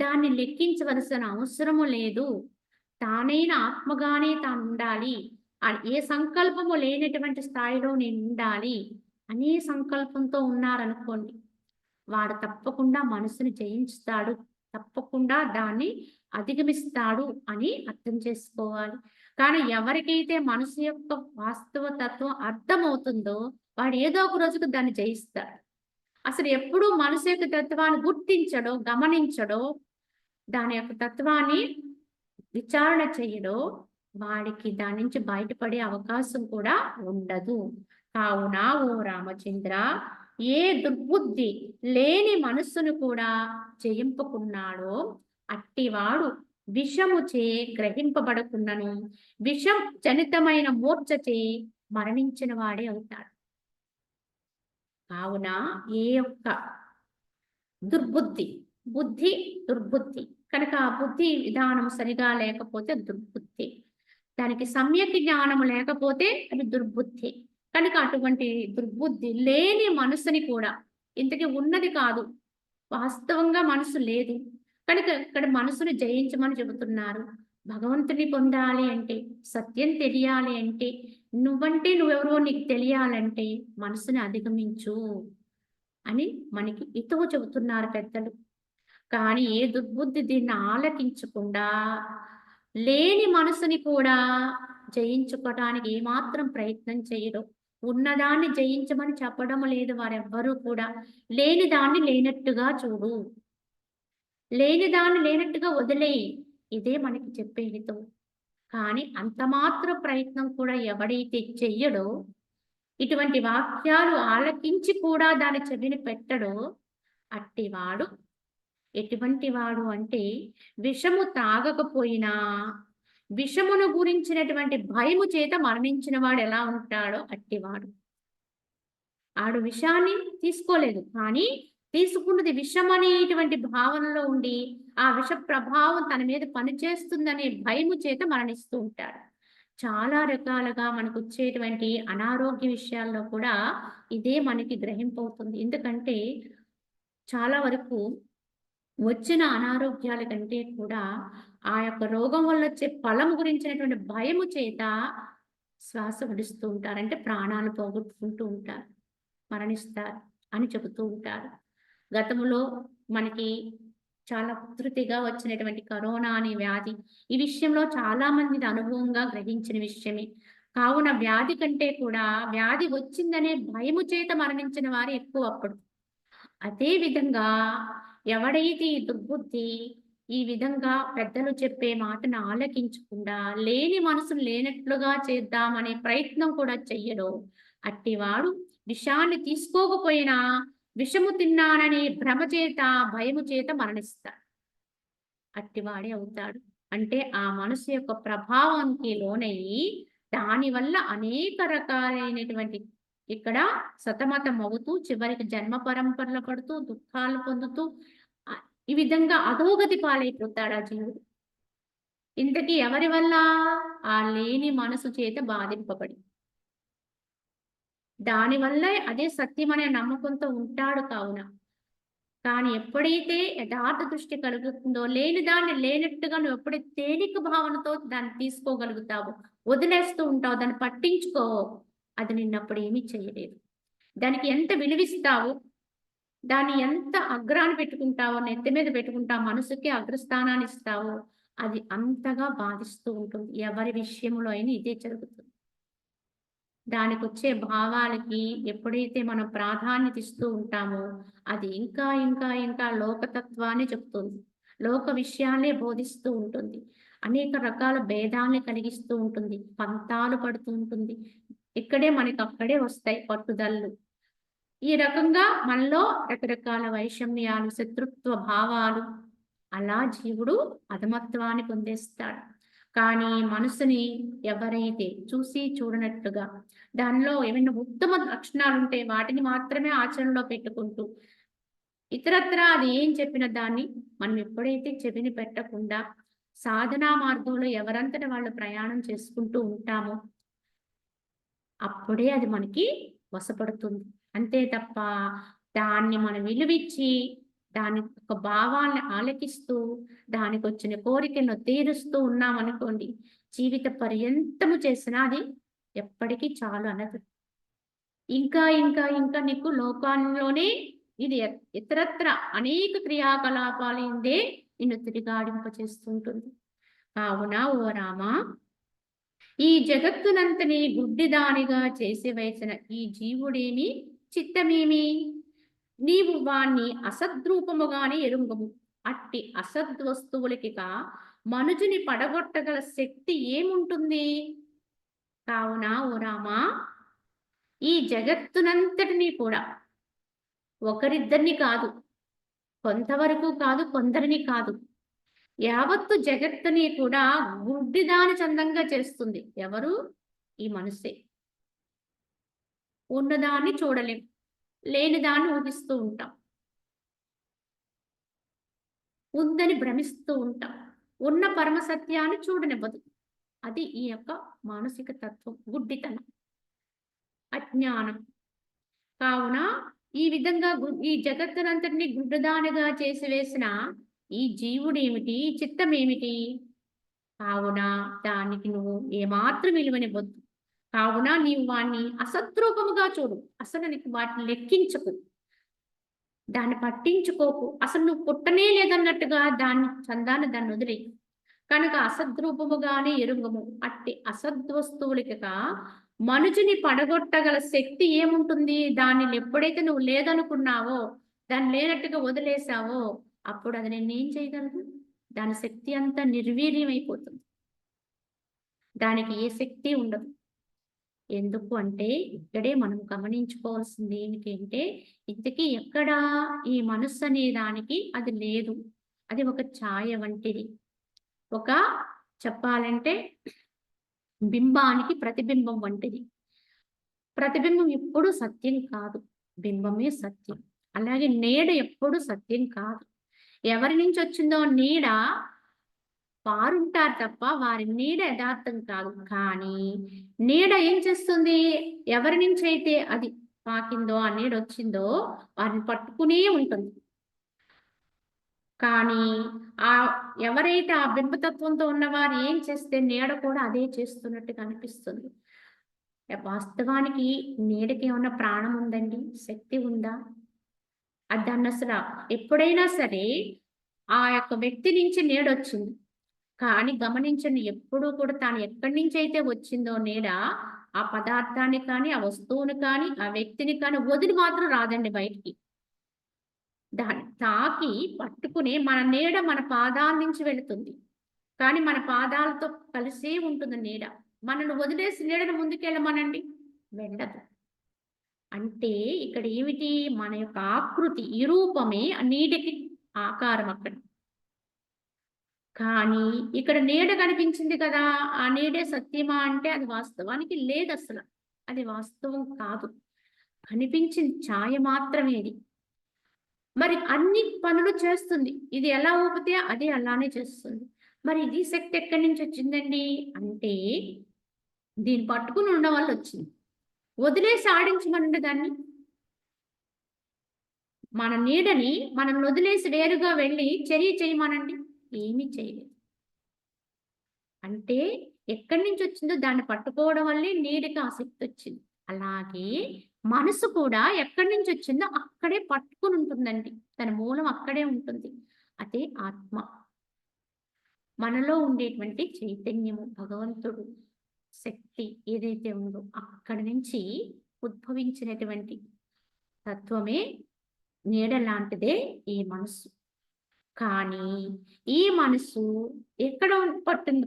Speaker 1: దాన్ని లెక్కించవలసిన అవసరము లేదు, తానైన ఆత్మగానే తాను ఉండాలి, ఏ సంకల్పము లేనటువంటి స్థాయిలో నేను ఉండాలి అనే సంకల్పంతో ఉన్నారనుకోండి, వాడు తప్పకుండా మనసుని జయించుతాడు, తప్పకుండా దాన్ని అధిగమిస్తాడు అని అర్థం చేసుకోవాలి. కానీ ఎవరికైతే మనసు యొక్క వాస్తవ తత్వం అర్థమవుతుందో వాడు ఏదో ఒక రోజుకు దాన్ని జయిస్తాడు. అసలు ఎప్పుడూ మనసు యొక్క తత్వాన్ని గుర్తించడో, గమనించడో, దాని యొక్క తత్వాన్ని విచారణ చేయడో వాడికి దాని నుంచి బయటపడే అవకాశం కూడా ఉండదు. కావున ఓ రామచంద్ర, ఏ దుర్బుద్ధి లేని మనస్సును కూడా జయింపుకున్నాడో అట్టివాడు విషముచే గ్రహింపబడకున్నను విషం జనితమైన మూర్ఛచే మరణించిన వాడే అవుతాడు. కావున ఏ యొక్క దుర్బుద్ధి, బుద్ధి దుర్బుద్ధి కనుక ఆ బుద్ధి విధానం సరిగా లేకపోతే దుర్బుద్ధి, దానికి సమ్యక్ జ్ఞానము లేకపోతే అది దుర్బుద్ధి. కనుక అటువంటి దుర్బుద్ధి లేని మనసుని కూడా, ఇంతకీ ఉన్నది కాదు, వాస్తవంగా మనసు లేదు కనుక ఇక్కడ మనసును జయించమని చెబుతున్నారు. భగవంతుని పొందాలి అంటే, సత్యం తెలియాలి అంటే, నువ్వంటే నువ్వెవరో నీకు తెలియాలంటే మనసుని అధిగమించు అని మనకి ఇతవు చెబుతున్నారు పెద్దలు. కానీ ఏ దుర్బుద్ధి దీన్ని ఆలకించకుండా లేని మనసుని కూడా జయించుకోవటానికి ఏమాత్రం ప్రయత్నం చేయరు. ఉన్నదాన్ని జయించమని చెప్పడం లేదు వారెవ్వరూ కూడా. లేని దాన్ని లేనట్టుగా చూడు, లేని దాన్ని లేనట్టుగా వదిలేయి, ఇదే మనకి చెప్పే హితవు. కానీ అంత మాత్రం ప్రయత్నం కూడా ఎవడైతే చెయ్యడో, ఇటువంటి వాక్యాలు ఆలకించి కూడా దాని చెవిని పెట్టడో అట్టివాడు ఎటువంటి వాడు అంటే విషము తాగకపోయినా విషమును గురించినటువంటి భయము చేత మరణించిన వాడు ఎలా ఉంటాడో అట్టివాడు. ఆడు విషాన్ని తీసుకోలేదు కానీ తీసుకున్నది విషం అనేటువంటి భావనలో ఉండి ఆ విష ప్రభావం తన మీద పనిచేస్తుందనే భయము చేత మరణిస్తూ ఉంటాడు. చాలా రకాలుగా మనకొచ్చేటువంటి అనారోగ్య విషయాల్లో కూడా ఇదే మనకి గ్రహింపవుతుంది. ఎందుకంటే చాలా వరకు వచ్చిన అనారోగ్యాల కంటే కూడా ఆ యొక్క రోగం వల్ల వచ్చే ఫలం గురించినటువంటి భయము చేత శ్వాస విడుస్తూ ఉంటారు. అంటే ప్రాణాలు పోగొట్టుకుంటూ ఉంటారు. మరణిస్తారు అని చెబుతూ ఉంటారు. గతంలో మనకి చాలా ఉధృతిగా వచ్చినటువంటి కరోనా అనే వ్యాధి, ఈ విషయంలో చాలా మంది అనుభవంగా గ్రహించిన విషయమే. కావున వ్యాధి కంటే కూడా వ్యాధి వచ్చిందనే భయము చేత మరణించిన వారు ఎక్కువ అప్పుడు. అదే విధంగా ఎవడైతే ఈ దుర్బుద్ధి ఈ విధంగా పెద్దలు చెప్పే మాటను ఆలకించకుండా లేని మనసును లేనట్లుగా చేద్దామనే ప్రయత్నం కూడా చెయ్యడో అట్టివాడు విషాన్ని తీసుకోకపోయినా విషము తిన్నాననే భ్రమ చేత భయము చేత మరణిస్తాడు. అట్టివాడే అవుతాడు. అంటే ఆ మనసు యొక్క ప్రభావానికి లోనయ్యి దానివల్ల అనేక రకాలైనటువంటి ఇక్కడ సతమతమవుతూ చివరికి జన్మ పరంపరలు పడుతూ దుఃఖాలు పొందుతూ ఈ విధంగా అధోగతి పాలైపోతాడు ఆ జీవుడు. ఇంతకీ ఎవరి వల్ల? ఆ లేని మనసు చేత బాధింపబడి. దానివల్లే అదే సత్యమనే నమ్మకంతో ఉంటాడు కావున. కానీ ఎప్పుడైతే యథార్థ దృష్టి కలుగుతుందో లేని దాన్ని లేనట్టుగా నువ్వు ఎప్పుడైతే తేలిక భావనతో దాన్ని తీసుకోగలుగుతావో, వదిలేస్తూ ఉంటావు, దాన్ని పట్టించుకోవో, అది నిన్నప్పుడు ఏమీ చేయలేదు. దానికి ఎంత విలువిస్తావో, దాన్ని ఎంత అగ్రాన్ని పెట్టుకుంటావో, నెత్తి మీద పెట్టుకుంటావు, మనసుకి అగ్రస్థానాన్ని ఇస్తావో, అది అంతగా బాధిస్తూ ఉంటుంది. ఎవరి విషయంలో అయినా ఇదే జరుగుతుంది. దానికొచ్చే భావాలకి ఎప్పుడైతే మనం ప్రాధాన్యత ఇస్తూ ఉంటామో, అది ఇంకా ఇంకా ఇంకా లోకతత్వాన్ని చెప్తుంది. లోక విషయాలే బోధిస్తూ ఉంటుంది. అనేక రకాల భేదాల్ని కలిగిస్తూ ఉంటుంది. పంతాలు పడుతూ ఉంటుంది. ఇక్కడే మనకక్కడే వస్తాయి పట్టుదలలు. ఈ రకంగా మనలో రకరకాల వైషమ్యాలు, శత్రుత్వ భావాలు అలా జీవుడు అధమత్వాన్ని పొందేస్తాడు. కానీ మనసుని ఎవరైతే చూసి చూడనట్లుగా దానిలో ఏమైనా ఉత్తమ లక్షణాలుంటే వాటిని మాత్రమే ఆచరణలో పెట్టుకుంటూ ఇతరత్రా అది ఏం చెప్పిన దాన్ని మనం ఎప్పుడైతే చెవిని పెట్టకుండా సాధనా మార్గంలో ఎవరంతట వాళ్ళు ప్రయాణం చేసుకుంటూ ఉంటామో అప్పుడే అది మనకి వశపడుతుంది. అంతే తప్ప దాన్ని మనం విలువిచ్చి దాని యొక్క భావాల్ని ఆలకిస్తూ దానికొచ్చిన కోరికలను తీరుస్తూ ఉన్నామనుకోండి, జీవిత పర్యంతము చేసినా అది ఎప్పటికీ చాలు అనదు. ఇంకా ఇంకా ఇంకా నీకు లోకాల్లోనే ఇది ఇతరత్ర అనేక క్రియాకలాపాలు ఇందే నిన్ను తిరిగాడింపచేస్తుంటుంది. కావున ఓ రామా, ఈ జగత్తునంతని గుడ్డిదానిగా చేసివేసిన ఈ జీవుడేమి చిత్తమేమి? నీవు వాణ్ణి అసద్రూపముగానే ఎరుంగము. అట్టి అసద్వస్తువులకిక మనుజుని పడగొట్టగల శక్తి ఏముంటుంది? కావున ఓ రామా, ఈ జగత్తునంతటినీ కూడా ఒకరిద్దరిని కాదు, కొంతవరకు కాదు, కొందరిని కాదు, యావత్తు జగత్తుని కూడా గుడ్డిదాని చందంగా చేస్తుంది. ఎవరు? ఈ మనసే. ఉన్నదాన్ని చూడలేం, లేని దాన్ని ఊహిస్తూ ఉంటాం, ఉందని భ్రమిస్తూ ఉంటాం, ఉన్న పరమ సత్యాన్ని చూడనివ్వదు. అది ఈ యొక్క మానసిక తత్వం, గుడ్డితనం, అజ్ఞానం. కావున ఈ విధంగా ఈ జగత్తునంతటిని గుడ్డిదానిగా చేసివేసిన ఈ జీవుడేమిటి, చిత్తమేమిటి? కావున దానికి నువ్వు ఏమాత్రం విలువనివ్వద్దు. కావున నీవు వాణ్ణి అసద్రూపముగా చూడు. అసలు నీకు వాటిని లెక్కించకు, దాన్ని పట్టించుకోకు. అసలు నువ్వు పుట్టనే లేదన్నట్టుగా దాన్ని వదిలేయి. కనుక అసద్రూపముగానే ఎరుంగము. అట్టి అసద్వస్తువులక మనుషుని పడగొట్టగల శక్తి ఏముంటుంది? దాన్ని ఎప్పుడైతే నువ్వు లేదనుకున్నావో, దాన్ని లేనట్టుగా వదిలేసావో, అప్పుడు అది నేనేం చేయగలను? దాని శక్తి అంతా నిర్వీర్యమైపోతుంది. దానికి ఏ శక్తి ఉండదు. ఎందుకు అంటే ఇక్కడే మనం గమనించుకోవాల్సింది ఏమిటంటే, ఇంతకీ ఎక్కడా ఈ మనస్సు అనే దానికి అది లేదు. అది ఒక ఛాయ వంటిది. ఒక చెప్పాలంటే బింబానికి ప్రతిబింబం వంటిది. ప్రతిబింబం ఎప్పుడూ సత్యం కాదు, బింబమే సత్యం. అలాగే నీడ ఎప్పుడూ సత్యం కాదు. ఎవరి నుంచి వచ్చిందో నీడ వారుంటారు తప్ప వారి నీడ యథార్థం కాదు. కానీ నీడ ఏం చేస్తుంది? ఎవరి నుంచి అయితే అది పాకిందో, ఆ నీడ వచ్చిందో వారిని పట్టుకునే ఉంటుంది. కానీ ఎవరైతే ఆ బింబతత్వంతో ఉన్నవారు ఏం చేస్తే నీడ కూడా అదే చేస్తున్నట్టుగా అనిపిస్తుంది. వాస్తవానికి నీడకి ఏమన్నా ప్రాణం ఉందండి? శక్తి ఉందా? దాన్నసల ఎప్పుడైనా సరే ఆ యొక్క వ్యక్తి నుంచి నీడొచ్చింది. కానీ గమనించండి, ఎప్పుడూ కూడా తాను ఎక్కడి నుంచైతే వచ్చిందో నీడ, ఆ పదార్థాన్ని కానీ, ఆ వస్తువుని కానీ, ఆ వ్యక్తిని కానీ వదిలి మాత్రం రాదండి బయటికి. దాన్ని తాకి పట్టుకుని మన నీడ మన పాదాల నుంచి వెళుతుంది. కానీ మన పాదాలతో కలిసే ఉంటుంది నీడ. మనల్ని వదిలేసి నీడను ముందుకెళ్ళమనండి, వెళ్ళదు. అంటే ఇక్కడ ఏమిటి? మన యొక్క ఆకృతి, ఈ రూపమే ఆ నీడకి ఆకారం అక్కడ. కానీ ఇక్కడ నీడ కనిపించింది కదా! ఆ నీడే సత్యమా అంటే అది వాస్తవానికి లేదసల. అది వాస్తవం కాదు. కనిపించింది ఛాయ మాత్రమే అది. మరి అన్ని పనులు చేస్తుంది. ఇది ఎలా ఊపితే అది అలానే చేస్తుంది. మరి ఇది శక్తి ఎక్కడి నుంచి వచ్చిందండి? అంటే దీన్ని పట్టుకుని ఉండడం వల్ల వచ్చింది. వదిలేసి ఆడించమనండి దాన్ని. మన నీడని మనల్ని వదిలేసి వేరుగా వెళ్ళి చర్య చేయమనండి. ఏమీ చేయలేదు. అంటే ఎక్కడి నుంచి వచ్చిందో దాన్ని పట్టుకోవడం వల్లే నీడకి ఆ శక్తి వచ్చింది. అలాగే మనసు కూడా ఎక్కడి నుంచి వచ్చిందో అక్కడే పట్టుకుని ఉంటుందండి. తన మూలం అక్కడే ఉంటుంది. అదే ఆత్మ. మనలో ఉండేటువంటి చైతన్యము, భగవంతుడు, శక్తి ఏదైతే ఉందో అక్కడి నుంచి ఉద్భవించినటువంటి తత్వమే నీడ లాంటిదే ఈ మనస్సు. కానీ ఈ మనసు ఎక్కడ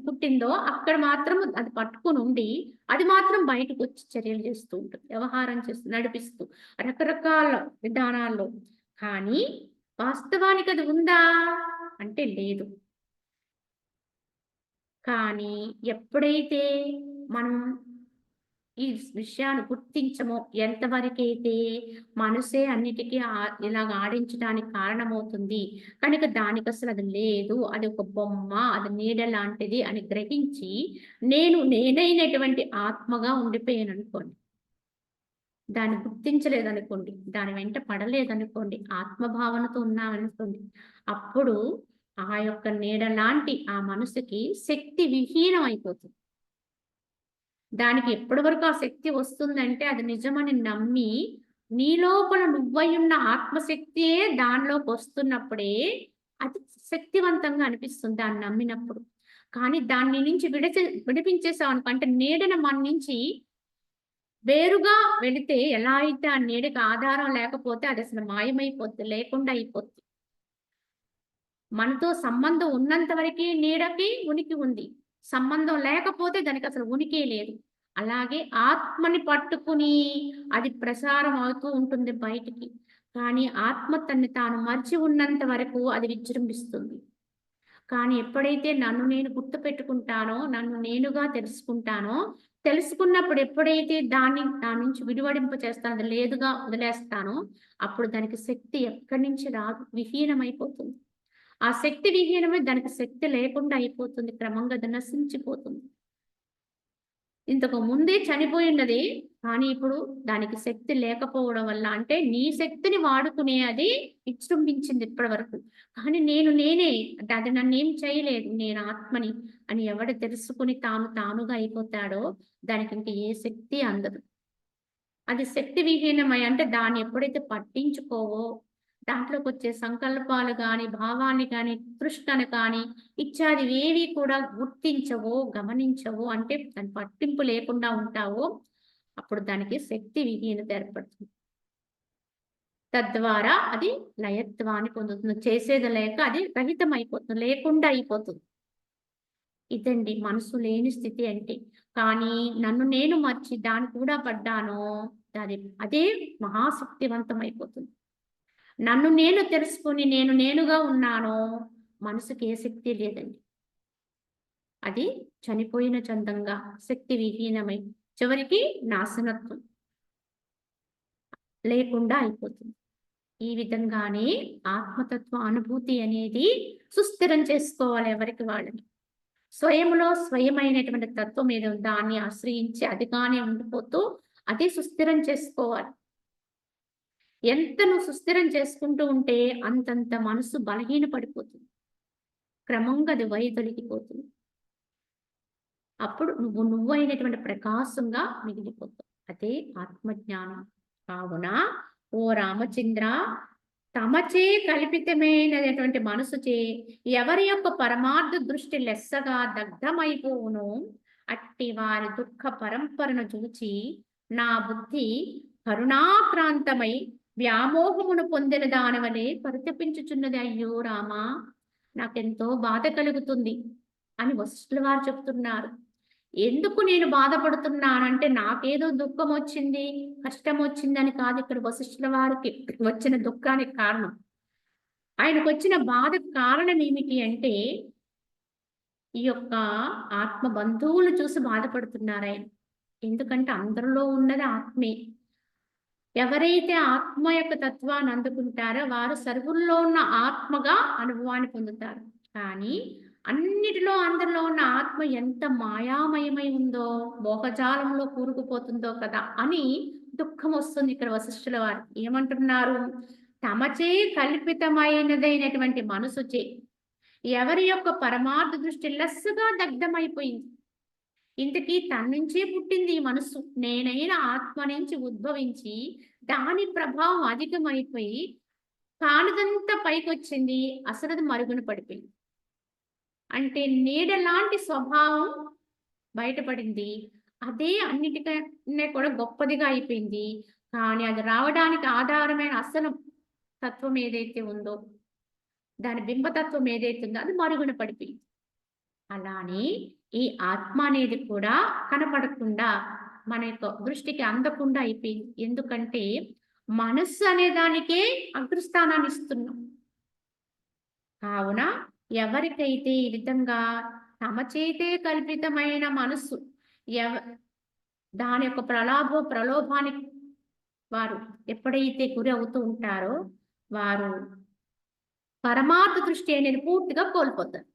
Speaker 1: పుట్టిందో అక్కడ మాత్రం అది పట్టుకొని ఉండి, అది మాత్రం బయటకొచ్చి చర్యలు చేస్తూ ఉంటుంది. వ్యవహారం చేస్తూ, నడిపిస్తూ రకరకాల విధానాల్లో. కానీ వాస్తవానికి అది ఉందా? అంటే లేదు. కానీ ఎప్పుడైతే మనం ఈ విషయాన్ని గుర్తించమో, ఎంతవరకైతే మనసే అన్నిటికీ ఇలాగ ఆడించడానికి కారణమవుతుంది. కనుక దానికసలు అది లేదు. అది ఒక బొమ్మ, అది నీడ లాంటిది అని గ్రహించి, నేనైనటువంటి ఆత్మగా ఉండిపోయాననుకోండి. దాన్ని గుర్తించలేదనుకోండి, దాని వెంట పడలేదనుకోండి, ఆత్మభావనతో ఉన్నామనుకోండి, అప్పుడు ఆ యొక్క నీడ లాంటి ఆ మనసుకి శక్తి విహీనం అయిపోతుంది. దానికి ఎప్పటి వరకు ఆ శక్తి వస్తుందంటే అది నిజమని నమ్మి, నీ లోపల నువ్వయున్న ఆత్మశక్తియే దానిలోకి వస్తున్నప్పుడే అది శక్తివంతంగా అనిపిస్తుంది దాన్ని నమ్మినప్పుడు. కానీ దాన్ని నుంచి విడిపించేసామనుకో, అంటే నీడన మన నుంచి వేరుగా వెళితే ఎలా అయితే ఆ నీడకి ఆధారం లేకపోతే అది అసలు మాయమైపోద్ది, లేకుండా అయిపోద్ది. మనతో సంబంధం ఉన్నంత వరకే నీడకి ఉనికి ఉంది. సంబంధం లేకపోతే దానికి అసలు ఉనికే లేదు. అలాగే ఆత్మని పట్టుకుని అది ప్రసారం అవుతూ ఉంటుంది బయటికి. కానీ ఆత్మ తన్ని తాను మరిచి ఉన్నంత వరకు అది విజృంభిస్తుంది. కానీ ఎప్పుడైతే నన్ను నేను గుర్తుపెట్టుకుంటానో, నన్ను నేనుగా తెలుసుకుంటానో, తెలుసుకున్నప్పుడు ఎప్పుడైతే దాని నుంచి విడివడింప చేస్తానో, అది లేదుగా వదిలేస్తానో, అప్పుడు దానికి శక్తి ఎక్కడి నుంచి రాదు, విహీనమైపోతుంది. ఆ శక్తి విహీనమై దానికి శక్తి లేకుండా అయిపోతుంది. క్రమంగా అది నశించిపోతుంది. ఇంతకు ముందే చనిపోయున్నది. కానీ ఇప్పుడు దానికి శక్తి లేకపోవడం వల్ల, అంటే నీ శక్తిని వాడుకునే అది విజృంభించింది ఇప్పటి వరకు. కానీ నేనే, అంటే అది నన్నేం చేయలేదు, నేను ఆత్మని అని ఎవడు తెలుసుకుని తానుగా అయిపోతాడో దానికి ఇంక ఏ శక్తి అందదు. అది శక్తి విహీనమై, అంటే దాన్ని ఎప్పుడైతే పట్టించుకోవో, దాంట్లోకొచ్చే సంకల్పాలు గాని, భావాన్ని గాని, తృష్ణను కానీ, ఇత్యాదివేవి కూడా గుర్తించవో, గమనించవో, అంటే దాని పట్టింపు లేకుండా ఉంటావో, అప్పుడు దానికి శక్తి విహీనత ఏర్పడుతుంది. తద్వారా అది లయత్వాన్ని పొందుతుంది. చేసేది లేక అది రహితమైపోతుంది, లేకుండా అయిపోతుంది. ఇదండి మనసు లేని స్థితి అంటే. కానీ నన్ను నేను మర్చి దాన్ని కూడా పడ్డానో, అదే మహాశక్తివంతమైపోతుంది. నన్ను నేను తెలుసుకొని నేనుగా ఉన్నానో, మనసుకి ఏ శక్తి లేదండి. అది చనిపోయిన చందంగా శక్తి విహీనమై చివరికి నాశనత్వం లేకుండా అయిపోతుంది. ఈ విధంగానే ఆత్మతత్వ అనుభూతి అనేది సుస్థిరం చేసుకోవాలి ఎవరికి వాళ్ళని. స్వయంలో స్వయమైనటువంటి తత్వం ఏదో దాన్ని ఆశ్రయించి అదిగానే ఉండిపోతూ అదే సుస్థిరం చేసుకోవాలి. ఎంత నువ్వు సుస్థిరం చేసుకుంటూ ఉంటే అంతంత మనసు బలహీన పడిపోతుంది. క్రమంగా అది వైదొలిగిపోతుంది. అప్పుడు నువ్వైనటువంటి ప్రకాశంగా మిగిలిపోతావు. అదే ఆత్మజ్ఞానం. కావున ఓ రామచంద్ర, తమచే కల్పితమైనటువంటి మనసుచే ఎవరి యొక్క పరమార్థ దృష్టి లెస్సగా దగ్ధమైపోవునో అట్టి వారి దుఃఖ పరంపరను చూచి నా బుద్ధి కరుణాక్రాంతమై వ్యామోహమును పొందిన దానవలే పరితపించుచున్నది. అయ్యో రామా, నాకెంతో బాధ కలుగుతుంది అని వశిష్ఠుల వారు చెప్తున్నారు. ఎందుకు నేను బాధపడుతున్నానంటే నాకేదో దుఃఖం వచ్చింది, కష్టం వచ్చిందని కాదు. ఇక్కడ వశిష్ఠుల వారికి వచ్చిన దుఃఖానికి కారణం, ఆయనకు వచ్చిన బాధ కారణం ఏమిటి అంటే ఈ యొక్క ఆత్మ బంధువులు చూసి బాధపడుతున్నారు ఆయన. ఎందుకంటే అందరిలో ఉన్నది ఆత్మే. ఎవరైతే ఆత్మ యొక్క తత్వాన్ని అందుకుంటారో వారు సర్వుల్లో ఉన్న ఆత్మగా అనుభవాన్ని పొందుతారు. కానీ అన్నిటిలో అందరిలో ఉన్న ఆత్మ ఎంత మాయామయమై ఉందో, మోహజాలంలో కూరుకుపోతుందో కదా అని దుఃఖం వస్తుంది. ఇక్కడ వశిష్ఠుల వారు ఏమంటున్నారు? తమచే కల్పితమైనదైనటువంటి మనసుచే ఎవరి యొక్క పరమార్థ దృష్టి లెస్సగా దగ్ధమైపోయింది. ఇంతకీ తన నుంచే పుట్టింది ఈ మనసు. నేనైన ఆత్మ నుంచి ఉద్భవించి దాని ప్రభావం అధికమైపోయి కానిదంతా పైకొచ్చింది. అసలు అది మరుగున పడిపోయింది. అంటే నీడలాంటి స్వభావం బయటపడింది. అదే అన్నిటికన్నా కూడా గొప్పదిగా అయిపోయింది. కానీ అది రావడానికి ఆధారమైన అసలు తత్వం ఏదైతే ఉందో, దాని బింబతత్వం ఏదైతే ఉందో అది మరుగున పడిపోయింది. అలానే ఈ ఆత్మ అనేది కూడా కనపడకుండా మన యొక్క దృష్టికి అందకుండా అయిపోయింది. ఎందుకంటే మనస్సు అనే దానికే అగ్రస్థానాన్ని ఇస్తున్నాం. కావున ఎవరికైతే ఈ విధంగా తమ చేతే కల్పితమైన మనస్సు దాని యొక్క ప్రలోభానికి వారు ఎప్పుడైతే గురి అవుతూ ఉంటారో వారు పరమార్థ దృష్టి అనేది పూర్తిగా కోల్పోతారు.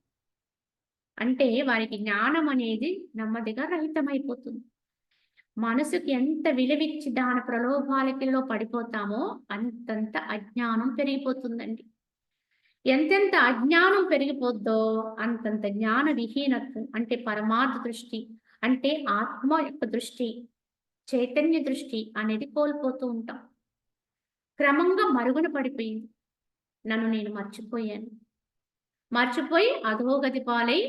Speaker 1: అంటే వారికి జ్ఞానం అనేది నెమ్మదిగా రహితమైపోతుంది. మనసుకి ఎంత విలువిచ్చి దాని ప్రలోభాలకిలో పడిపోతామో అంతంత అజ్ఞానం పెరిగిపోతుందండి. ఎంతెంత అజ్ఞానం పెరిగిపోద్దో అంతంత జ్ఞాన విహీనత్వం, అంటే పరమార్థ దృష్టి, అంటే ఆత్మ యొక్క దృష్టి, చైతన్య దృష్టి అనేది కోల్పోతూ ఉంటాం. క్రమంగా మరుగున పడిపోయింది. నన్ను నేను మర్చిపోయి అధోగతి పాలై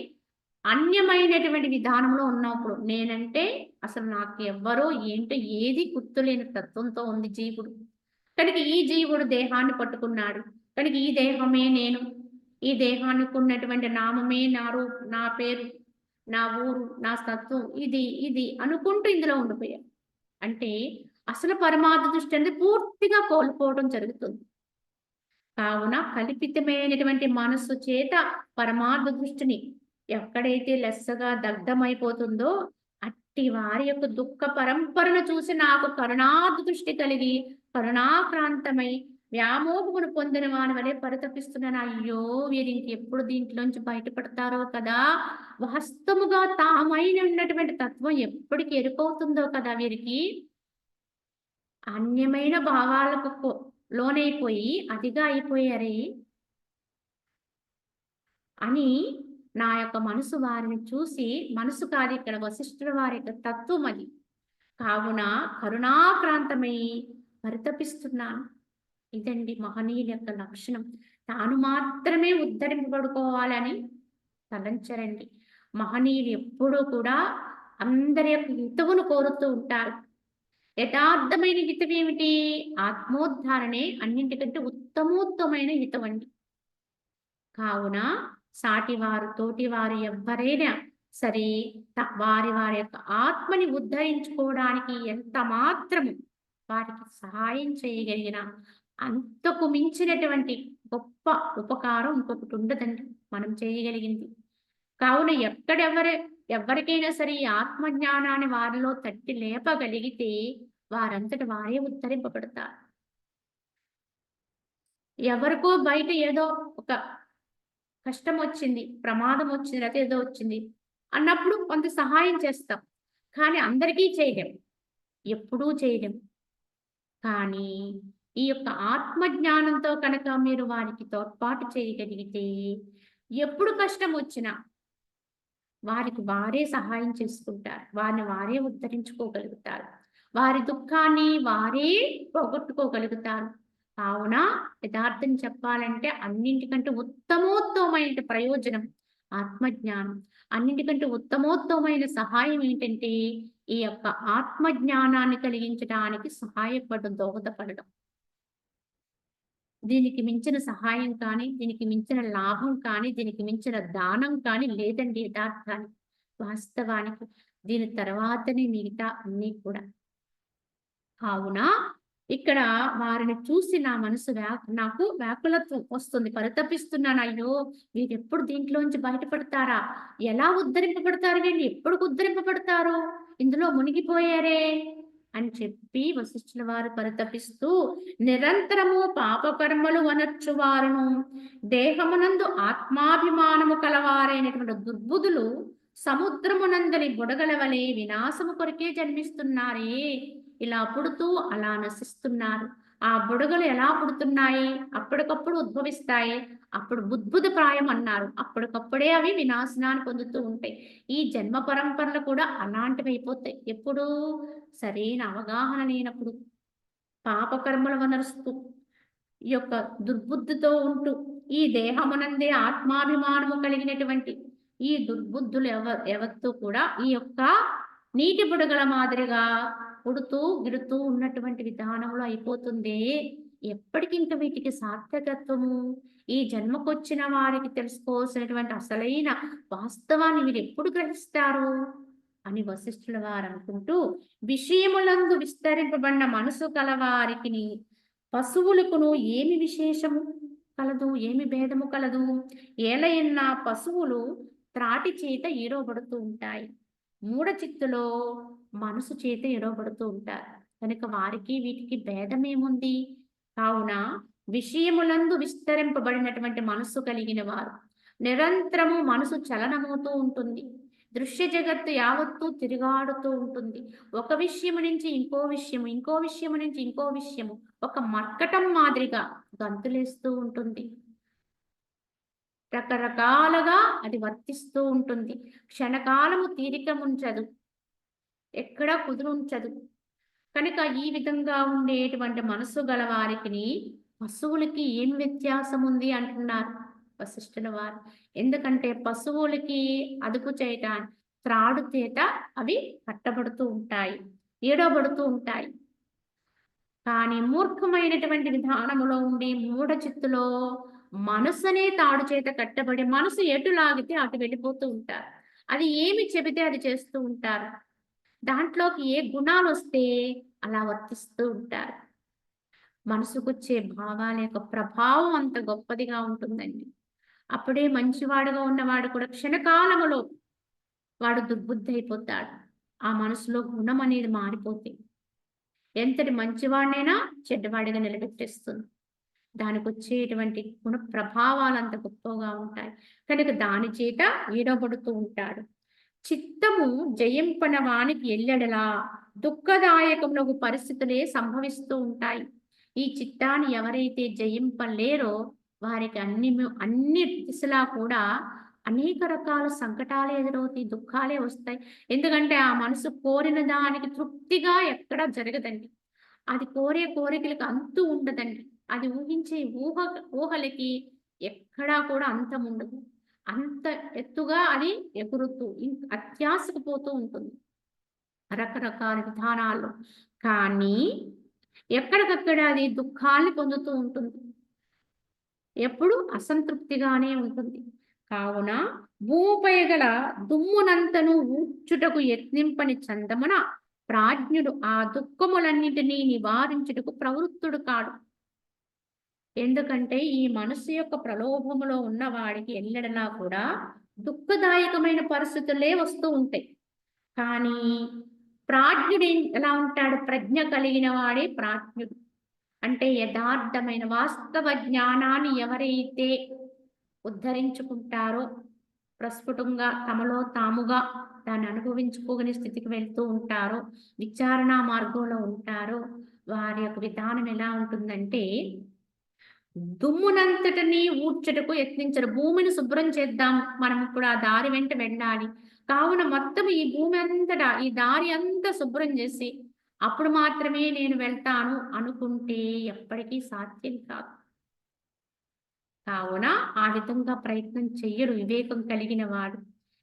Speaker 1: అన్యమైనటువంటి విధానంలో ఉన్నప్పుడు నేనంటే అసలు నాకు ఎవ్వరో ఏంటో ఏది గుర్తులేని తత్వంతో ఉంది జీవుడు. కనుక ఈ జీవుడు దేహాన్ని పట్టుకున్నాడు కనుక ఈ దేహమే నేను, ఈ దేహానికి ఉన్నటువంటి నామమే నా పేరు, నా ఊరు, నా తత్వం ఇది అనుకుంటూ ఇందులో ఉండిపోయాడు. అంటే అసలు పరమార్థ దృష్టి అనేది పూర్తిగా కోల్పోవడం జరుగుతుంది. కావున కల్పితమైనటువంటి మనస్సు చేత పరమార్థ దృష్టిని ఎక్కడైతే లెస్సగా దగ్ధమైపోతుందో అట్టి వారి యొక్క దుఃఖ పరంపరను చూసి నాకు కరుణార్థ దృష్టి కలిగి కరుణాక్రాంతమై వ్యామోహమును పొందిన వాని వలె పరితపిస్తున్నాను. అయ్యో, వీరు ఇంకెప్పుడు దీంట్లోంచి బయటపడతారో కదా, వాస్తవముగా తామైన ఉన్నటువంటి తత్వం ఎప్పటికి ఎరుకవుతుందో కదా, వీరికి అన్యమైన భావాలకు లోనైపోయి అదిగా అయిపోయారే అని నా యొక్క మనసు వారిని చూసి, మనసు కాదు ఇక్కడ వశిష్ఠుల వారి యొక్క తత్వం అది. కావున కరుణాక్రాంతమై పరితపిస్తున్నాను. ఇదండి మహనీయుల యొక్క లక్షణం. తాను మాత్రమే ఉద్ధరింపబడుకోవాలని తలంచరండి. మహనీయులు ఎప్పుడూ కూడా అందరి యొక్క హితవును కోరుతూ ఉంటారు. యథార్థమైన హితం ఏమిటి? ఆత్మోద్ధారణే అన్నింటికంటే ఉత్తమోత్తమైన హితవండి. కావున సాటివారు తోటివారు ఎవ్వరైనా సరే వారి యొక్క ఆత్మని ఉద్ధరించుకోవడానికి ఎంత మాత్రము వారికి సహాయం చేయగలిగిన అంతకు మించినటువంటి గొప్ప ఉపకారం ఇంకొకటి ఉండదండి మనం చేయగలిగింది. కావున ఎవరికైనా సరే ఈ ఆత్మజ్ఞానాన్ని వారిలో తట్టి లేపగలిగితే వారంతట వారే ఉద్ధరింపబడతారు. ఎవరికో బయట ఏదో ఒక కష్టం వచ్చింది, ప్రమాదం వచ్చింది, లేకపోతే ఏదో వచ్చింది, అన్నప్పుడు కొంత సహాయం చేస్తాం. కానీ అందరికీ చేయలేం. ఎప్పుడూ చేయలేం. కానీ ఈ యొక్క ఆత్మజ్ఞానంతో కనుక మీరు వారికి తోడ్పాటు చేయగలిగితే, ఎప్పుడు కష్టమొచ్చినా వారికి వారే సహాయం చేసుకుంటారు. వారిని వారే ఉద్ధరించుకోగలుగుతారు. వారి దుఃఖాన్ని వారే పోగొట్టుకోగలుగుతారు. కావున యథార్థం చెప్పాలంటే అన్నింటికంటే ఉత్తమోత్తమైన ప్రయోజనం ఆత్మజ్ఞానం. అన్నింటికంటే ఉత్తమోత్తమైన సహాయం ఏంటంటే, ఈ యొక్క ఆత్మజ్ఞానాన్ని కలిగించడానికి దోహదపడడం. దీనికి మించిన సహాయం కానీ, దీనికి మించిన లాభం కానీ, దీనికి మించిన దానం కానీ లేదండి యథార్థానికి. వాస్తవానికి. దీని తర్వాతనే మిగతా అన్నీ కూడా. కావున ఇక్కడ వారిని చూసి నా మనసు నాకు వ్యాకులత్వం వస్తుంది. పరితపిస్తున్నాను. అయ్యో! వీరెప్పుడు దీంట్లోంచి బయటపడతారా? ఎలా ఉద్ధరింపబడతారు వీళ్ళు? ఎప్పుడు ఉద్ధరింపబడతారు? ఇందులో మునిగిపోయారే! అని చెప్పి వశిష్ఠుల వారు పరితపిస్తూ, నిరంతరము పాపకర్మలు వనర్చువారును దేహమునందు ఆత్మాభిమానము కలవారైనటువంటి దుర్బుధులు సముద్రమునందలి బుడగల వలె వినాశము కొరకే జన్మిస్తున్నారే. ఇలా పుడుతూ అలా నశిస్తున్నారు. ఆ బుడగలు ఎలా పుడుతున్నాయి? అప్పటికప్పుడు ఉద్భవిస్తాయి. అప్పుడు బుద్భుత ప్రాయం అన్నారు. అప్పటికప్పుడే అవి వినాశనాన్ని పొందుతూ ఉంటాయి. ఈ జన్మ పరంపరలు కూడా అలాంటివి అయిపోతాయి. ఎప్పుడు? సరైన అవగాహన లేనప్పుడు. పాపకర్మలు వనరుస్తూ, ఈ యొక్క దుర్బుద్ధితో ఉంటూ, ఈ దేహమునందే ఆత్మాభిమానము కలిగినటువంటి ఈ దుర్బుద్ధులు ఎవత్తూ కూడా ఈ యొక్క నీటి బుడగల మాదిరిగా పుడుతూ గిడుతూ ఉన్నటువంటి విధానంలో అయిపోతుంది. ఎప్పటికి ఇంక వీటికి సార్థకత్వము? ఈ జన్మకొచ్చిన వారికి తెలుసుకోవాల్సినటువంటి అసలైన వాస్తవాన్ని మీరు ఎప్పుడు గ్రహిస్తారు? అని వశిష్ఠుల వారు అనుకుంటూ, విషయములందు విస్తరింపబడిన మనసు కలవారికి పశువులకును ఏమి విశేషము కలదు? ఏమి భేదము కలదు? ఏలయన్న పశువులు త్రాటి చేత ఈడవబడుతూ ఉంటాయి. మూఢ చిత్తులో మనసు చేత ఎడవబడుతూ ఉంటారు. కనుక వారికి వీటికి భేదమేముంది? కావున విషయములందు విస్తరింపబడినటువంటి మనస్సు కలిగిన వారు నిరంతరము మనసు చలనమవుతూ ఉంటుంది. దృశ్య జగత్తు యావత్తూ తిరుగాడుతూ ఉంటుంది. ఒక విషయము నుంచి ఇంకో విషయము, ఇంకో విషయము నుంచి ఇంకో విషయము, ఒక మర్కటం మాదిరిగా గంతులేస్తూ ఉంటుంది. రకరకాలుగా అది వర్తిస్తూ ఉంటుంది. క్షణకాలము తీరిక ఉంచదు, ఎక్కడా కుదురుంచదు. కనుక ఈ విధంగా ఉండేటువంటి మనసు గల వారికి పశువులకి ఏం వ్యత్యాసం ఉంది అంటున్నారు వశిష్ఠుల వారు. ఎందుకంటే పశువులకి అదుపు చేయటానికి త్రాడు చేత అవి కట్టబడుతూ ఉంటాయి, ఈడబడుతూ ఉంటాయి. కానీ మూర్ఖమైనటువంటి విధానములో ఉండి మూఢ చిత్తులో మనసునే తాడు చేత కట్టబడి మనసు ఎటు లాగితే అటు వెళ్ళిపోతూ ఉంటారు. అది ఏమి చెబితే అది చేస్తూ ఉంటారు. దాంట్లోకి ఏ గుణాలు వస్తే అలా వర్తిస్తూ ఉంటారు. మనసుకొచ్చే భావాల యొక్క ప్రభావం అంత గొప్పదిగా ఉంటుందండి. అప్పుడే మంచివాడుగా ఉన్నవాడు కూడా క్షణకాలములో వాడు దుర్బుద్ధి అయిపోతాడు. ఆ మనసులో గుణం అనేది మారిపోతే ఎంతటి మంచివాడినైనా చెడ్డవాడిగా నిలబెట్టేస్తుంది. దానికి వచ్చేటువంటి గుణ ప్రభావాలు అంత గొప్పగా ఉంటాయి. కనుక దాని చేత ఈడబడుతూ ఉంటాడు. చిత్తము జయింపన వానికి ఎల్లెడలా దుఃఖదాయకములకు పరిస్థితులే సంభవిస్తూ ఉంటాయి. ఈ చిత్తాన్ని ఎవరైతే జయింపలేరో వారికి అన్ని దిశలా కూడా అనేక రకాల సంకటాలు ఎదురవుతాయి, దుఃఖాలే వస్తాయి. ఎందుకంటే ఆ మనసు కోరిన దానికి తృప్తిగా ఎక్కడా జరగదండి. అది కోరే కోరికలకు అంతు ఉండదండి. అది ఊహించే ఊహలకి ఎక్కడా కూడా అంతం ఉండదు. అంత ఎత్తుగా అది ఎగురుతూ అత్యాశకు పోతూ ఉంటుంది రకరకాల విధానాల్లో. కానీ ఎక్కడికక్కడ అది దుఃఖాన్ని పొందుతూ ఉంటుంది. ఎప్పుడు అసంతృప్తిగానే ఉంటుంది. కావున భూమిపై గల దుమ్మునంతను ఊడ్చుటకు యత్నింపని చందమున ప్రాజ్ఞుడు ఆ దుఃఖములన్నింటినీ నివారించుటకు ప్రవృత్తుడు కాడు. ఎందుకంటే ఈ మనసు యొక్క ప్రలోభములో ఉన్న వాడికి ఎల్లడలా కూడా దుఃఖదాయకమైన పరిస్థితులే వస్తూ ఉంటాయి. కానీ ప్రాజ్ఞుడు ఎలా ఉంటాడు? ప్రజ్ఞ కలిగిన వాడే ప్రాజ్ఞుడు. అంటే యథార్థమైన వాస్తవ జ్ఞానాన్ని ఎవరైతే ఉద్ధరించుకుంటారో ప్రస్ఫుటంగా తమలో తాముగా దాన్ని అనుభవించుకోగని స్థితికి వెళ్తూ ఉంటారో, విచారణ మార్గంలో ఉంటారో, వారి యొక్క విధానం ఎలా ఉంటుందంటే, దుమ్మునంతటిని ఊడ్చుటకు యత్నించరు. భూమిని శుభ్రం చేద్దాం. మనం ఇప్పుడు ఆ దారి వెంట వెళ్ళాలి. కావున మొత్తం ఈ భూమి అంతటా, ఈ దారి అంతా శుభ్రం చేసి, అప్పుడు మాత్రమే నేను వెళ్తాను అనుకుంటే ఎప్పటికీ సాధ్యం కాదు. కావున ఆ విధంగా ప్రయత్నం చెయ్యడు వివేకం కలిగిన వాడు.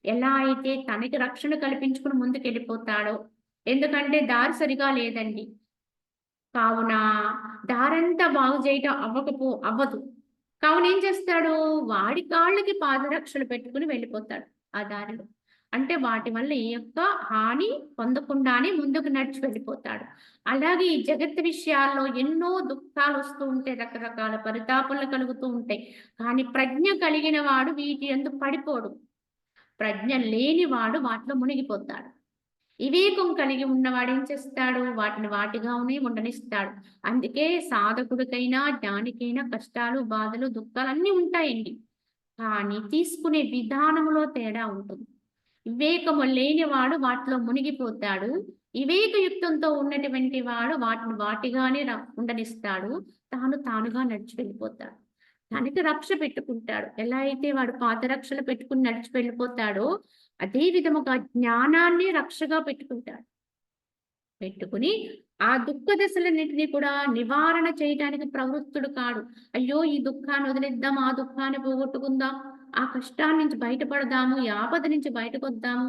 Speaker 1: ఎలా అయితే తనకి రక్షణ కల్పించుకుని ముందుకెళ్ళిపోతాడో, ఎందుకంటే దారి సరిగా లేదండి. కావున దారంతా బాగు చేయటం అవ్వదు. కావున ఏం చేస్తాడు? వాడి కాళ్ళకి పాదరక్షలు పెట్టుకొని వెళ్ళిపోతాడు ఆ దారిలో. అంటే వాటి వల్ల ఏ యొక్క హాని పొందకుండానే ముందుకు నడిచి వెళ్ళిపోతాడు. అలాగే ఈ జగత్తు విషయాల్లో ఎన్నో దుఃఖాలొస్తూ ఉంటాయి. రకరకాల పరితాపాలు కలుగుతూ ఉంటాయి. కానీ ప్రజ్ఞ కలిగిన వాడు వీటి యందు పడిపోడు. ప్రజ్ఞ లేనివాడు వాటిలో మునిగిపోతాడు. వివేకం కలిగి ఉన్నవాడేం చేస్తాడు? వాటిని వాటిగానే ఉండనిస్తాడు. అందుకే సాధకుడికైనా, జ్ఞానికైనా కష్టాలు, బాధలు, దుఃఖాలన్నీ ఉంటాయండి. కానీ తీసుకునే విధానంలో తేడా ఉంటుంది. వివేకము లేనివాడు వాటిలో మునిగిపోతాడు. వివేకయుక్తంతో ఉన్నటువంటి వాడు వాటిని వాటిగానే ఉండనిస్తాడు. తాను తానుగా నడిచి వెళ్ళిపోతాడు. తనకి రక్ష పెట్టుకుంటాడు. ఎలా అయితే వాడు పాదరక్షలు పెట్టుకుని నడిచి వెళ్ళిపోతాడో, అదే విధముగా జ్ఞానాన్ని రక్షగా పెట్టుకుంటాడు. పెట్టుకుని ఆ దుఃఖ దశలన్నిటిని కూడా నివారణ చేయటానికి ప్రవృత్తుడు కాడు. అయ్యో! ఈ దుఃఖాన్ని వదిలేద్దాం, ఆ దుఃఖాన్ని పోగొట్టుకుందాం, ఆ కష్టాన్ని నుంచి బయటపడదాము, ఈ ఆపద నుంచి బయటకొద్దాము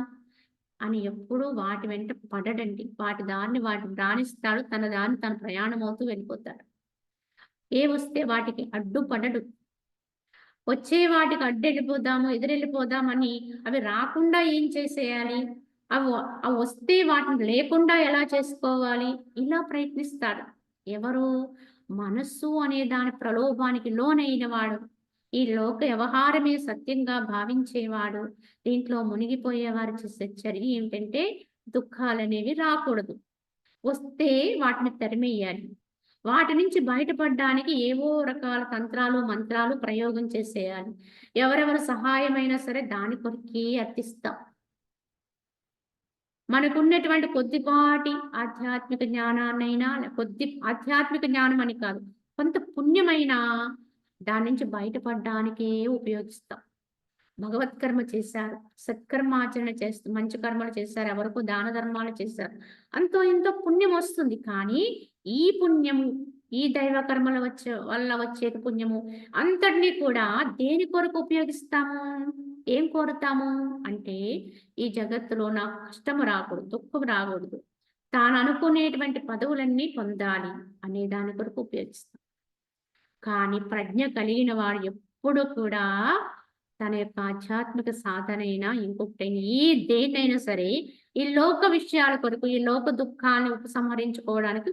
Speaker 1: అని ఎప్పుడూ వాటి వెంట పడడండి. వాటి దారిని వాడు రాణిస్తాడు. తన దారిని తను ప్రయాణమవుతూ వెళ్ళిపోతాడు. ఏవొస్తే వాటికి అడ్డుపడడు. వచ్చే వాటికి అడ్డెళ్ళిపోదాము, ఎదురెళ్ళిపోదామని అవి రాకుండా ఏం చేసేయాలి? అవొస్తే వాటిని లేకుండా ఎలా చేసుకోవాలి? ఇలా ప్రయత్నిస్తాడు. ఎవరు? మనస్సు అనే దాని ప్రలోభానికి లోనైన వాడు. ఈ లోక వ్యవహారమే సత్యంగా భావించేవాడు. దీంట్లో మునిగిపోయేవారు చేసే చర్య ఏమిటంటే దుఃఖాలనేవి రాకూడదు. వస్తే వాటిని తరిమెయ్యాలి. వాటి నుంచి బయటపడడానికి ఏవో రకాల తంత్రాలు, మంత్రాలు ప్రయోగం చేసేయాలి. ఎవరెవరి సహాయమైనా సరే దాని కొరకే అర్థిస్తాం. మనకున్నటువంటి కొద్దిపాటి ఆధ్యాత్మిక జ్ఞానాన్నైనా కొద్ది ఆధ్యాత్మిక జ్ఞానం అని కాదు. కొంత పుణ్యమైనా దాని నుంచి బయటపడడానికే ఉపయోగిస్తాం. భగవత్కర్మ చేశారు. సత్కర్మాచరణ చేస్తూ మంచి కర్మలు చేశారు. ఎవరికో దాన ధర్మాలు చేశారు. అంతో ఇంతో పుణ్యం వస్తుంది. కానీ ఈ పుణ్యము, ఈ దైవ కర్మల వల్ల వచ్చే పుణ్యము అంతటిని కూడా దేని కొరకు ఉపయోగిస్తాము? ఏం కోరుతాము? అంటే ఈ జగత్తులో నాకు కష్టము రాకూడదు, దుఃఖం రాకూడదు, తాను అనుకునేటువంటి పదవులన్నీ పొందాలి అనే దాని కొరకు ఉపయోగిస్తాం. కానీ ప్రజ్ఞ కలిగిన వాడు ఎప్పుడు కూడా తన యొక్క ఆధ్యాత్మిక సాధనైనా ఇంకొకటైనా దేన్నైనా సరే ఈ లోక విషయాల కొరకు, ఈ లోక దుఃఖాన్ని ఉపసంహరించుకోవడానికి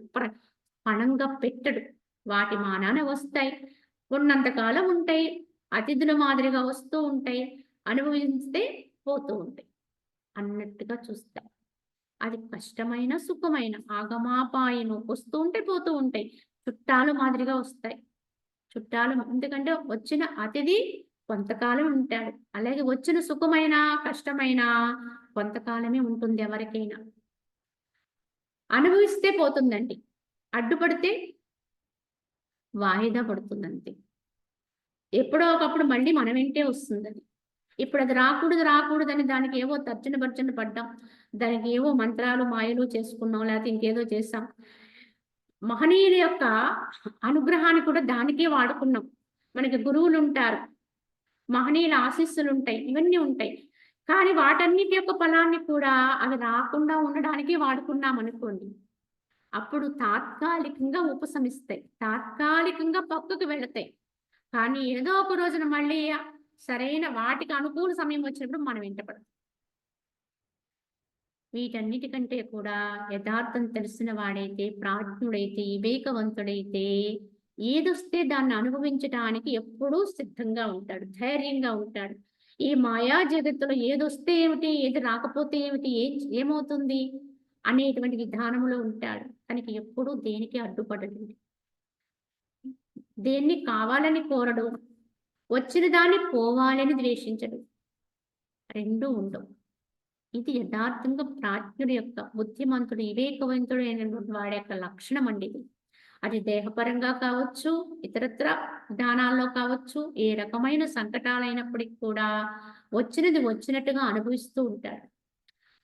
Speaker 1: పణంగా పెట్టడు. వాటి మానాన వస్తాయి. ఉన్నంత కాలం ఉంటాయి. అతిథుల మాదిరిగా వస్తూ ఉంటాయి. అనుభవిస్తే పోతూ ఉంటాయి అన్నట్టుగా చూస్తాయి. అది కష్టమైన, సుఖమైన ఆగమాపాయను వస్తూ ఉంటే పోతూ ఉంటాయి. చుట్టాలు మాదిరిగా వస్తాయి. చుట్టాలు ఎందుకంటే వచ్చిన అతిథి కొంతకాలం ఉంటాడు. అలాగే వచ్చిన సుఖమైన, కష్టమైన కొంతకాలమే ఉంటుంది ఎవరికైనా. అనుభవిస్తే పోతుందండి. అడ్డుపడితే వాయిదా పడుతుందంతే. ఎప్పుడో ఒకప్పుడు మళ్ళీ మన వెంటే వస్తుందది. ఇప్పుడు అది రాకూడదు, రాకూడదని దానికి ఏవో తర్జన భర్జన పడ్డాం. దానికి ఏవో మంత్రాలు, మాయలు చేసుకున్నాం. లేకపోతే ఇంకేదో చేశాం. మహనీయుల యొక్క అనుగ్రహాన్ని కూడా దానికే వాడుకున్నాం. మనకి గురువులుంటారు. మహనీయుల ఆశీస్సులుంటాయి. ఇవన్నీ ఉంటాయి. కానీ వాటన్నిటి యొక్క ఫలాన్ని కూడా అవి రాకుండా ఉండడానికి వాడుకున్నామనుకోండి. అప్పుడు తాత్కాలికంగా ఉపశమిస్తాయి. తాత్కాలికంగా పక్కకు వెళతాయి. కానీ ఏదో ఒక రోజున మళ్ళీ సరైన వాటికి అనుకూల సమయం వచ్చినప్పుడు మనం వెంట పడతాం. వీటన్నిటికంటే కూడా యథార్థం తెలిసిన వాడైతే, ప్రాజ్ఞుడైతే, వివేకవంతుడైతే ఏదొస్తే దాన్ని అనుభవించటానికి ఎప్పుడూ సిద్ధంగా ఉంటాడు. ధైర్యంగా ఉంటాడు. ఈ మాయా జగత్తులో ఏదొస్తే ఏమిటి, ఏది రాకపోతే ఏమిటి, ఏమవుతుంది అనేటువంటి విధానంలో ఉంటాడు. తనకి ఎప్పుడూ దేనికి అడ్డుపడడు. దేన్ని కావాలని కోరడు. వచ్చిన దాన్ని పోవాలని ద్వేషించడు. రెండూ ఉండవు. ఇది యథార్థంగా ప్రాజ్ఞుడి యొక్క, బుద్ధిమంతుడు, వివేకవంతుడు అయినటువంటి వాడి యొక్క లక్షణం అండి ఇది. అది దేహపరంగా కావచ్చు, ఇతరత్ర విధానాల్లో కావచ్చు, ఏ రకమైన సంకటాలైనప్పటికి కూడా వచ్చినది వచ్చినట్టుగా అనుభవిస్తూ ఉంటాడు.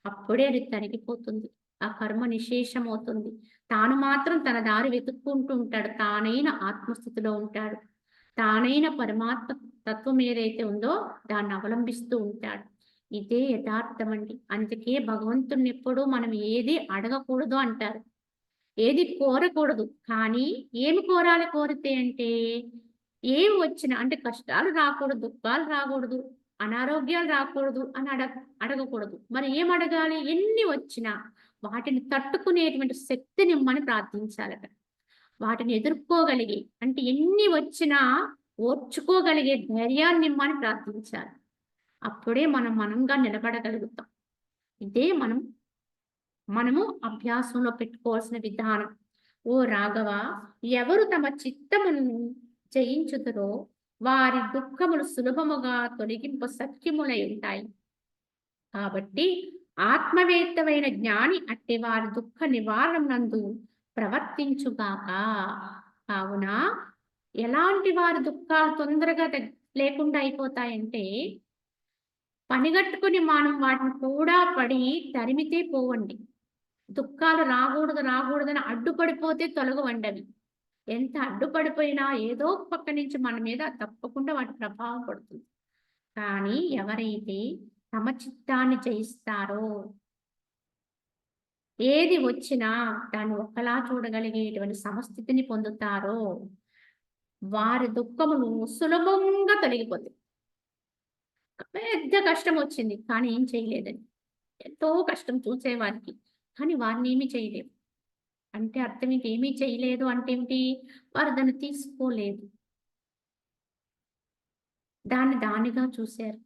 Speaker 1: అప్పుడే అది తరిగిపోతుంది. ఆ కర్మ నిశ్శేషమవుతుంది. తాను మాత్రం తన దారి వెతుక్కుంటూ ఉంటాడు. తానైన ఆత్మస్థితిలో ఉంటాడు. తానైన పరమాత్మ తత్వం ఏదైతే ఉందో దాన్ని అవలంబిస్తూ ఉంటాడు. ఇదే యథార్థమండి. అందుకే భగవంతుడిని ఎప్పుడూ మనం ఏది అడగకూడదు అంటారు. ఏది కోరకూడదు. కానీ ఏమి కోరాలి కోరితే అంటే, ఏమి వచ్చినా అంటే కష్టాలు రాకూడదు, దుఃఖాలు రాకూడదు, అనారోగ్యాలు రాకూడదు అని అడగకూడదు. మరి ఏం అడగాలి? ఎన్ని వచ్చినా వాటిని తట్టుకునేటువంటి శక్తినిమ్మని ప్రార్థించాలట. వాటిని ఎదుర్కోగలిగి అంటే ఎన్ని వచ్చినా ఓర్చుకోగలిగే ధైర్యాన్నిమ్మని ప్రార్థించాలి. అప్పుడే మనం మనంగా నిలబడగలుగుతాం. ఇదే మనము అభ్యాసంలో పెట్టుకోవాల్సిన విధానం. ఓ రాఘవ, ఎవరు తమ చిత్తమును జయించుదురో వారి దుఃఖములు సులభముగా తొలగింప సఖ్యములై ఉంటాయి. కాబట్టి ఆత్మవేత్తమైన జ్ఞాని అట్టి వారి దుఃఖ నివారణ నందు ప్రవర్తించుగాక. కావున ఎలాంటి వారి దుఃఖాలు తొందరగా లేకుండా అయిపోతాయంటే, పనిగట్టుకుని మనం వాటిని కూడా పడి తరిమితే పోవండి. దుఃఖాలు రాకూడదని అడ్డుపడిపోతే తొలగవండి అవి. ఎంత అడ్డుపడిపోయినా ఏదో పక్క నుంచి మన మీద తప్పకుండా వాటి ప్రభావం పడుతుంది. కానీ ఎవరైతే తమ చిత్తాన్ని జయిస్తారో, ఏది వచ్చినా దాన్ని ఒకలా చూడగలిగేటువంటి సమస్థితిని పొందుతారో, వారి దుఃఖములు సులభంగా తొలగిపోతాయి. పెద్ద కష్టం వచ్చింది కానీ ఏం చేయలేదని. ఎంతో కష్టం చూసేవారికి. కానీ వారిని ఏమీ చేయలేరు. అంటే అర్థం ఏంటి? ఏమీ చేయలేదు అంటే ఏమిటి? వారు దాన్ని తీసుకోలేదు. దానిగా చూశారు.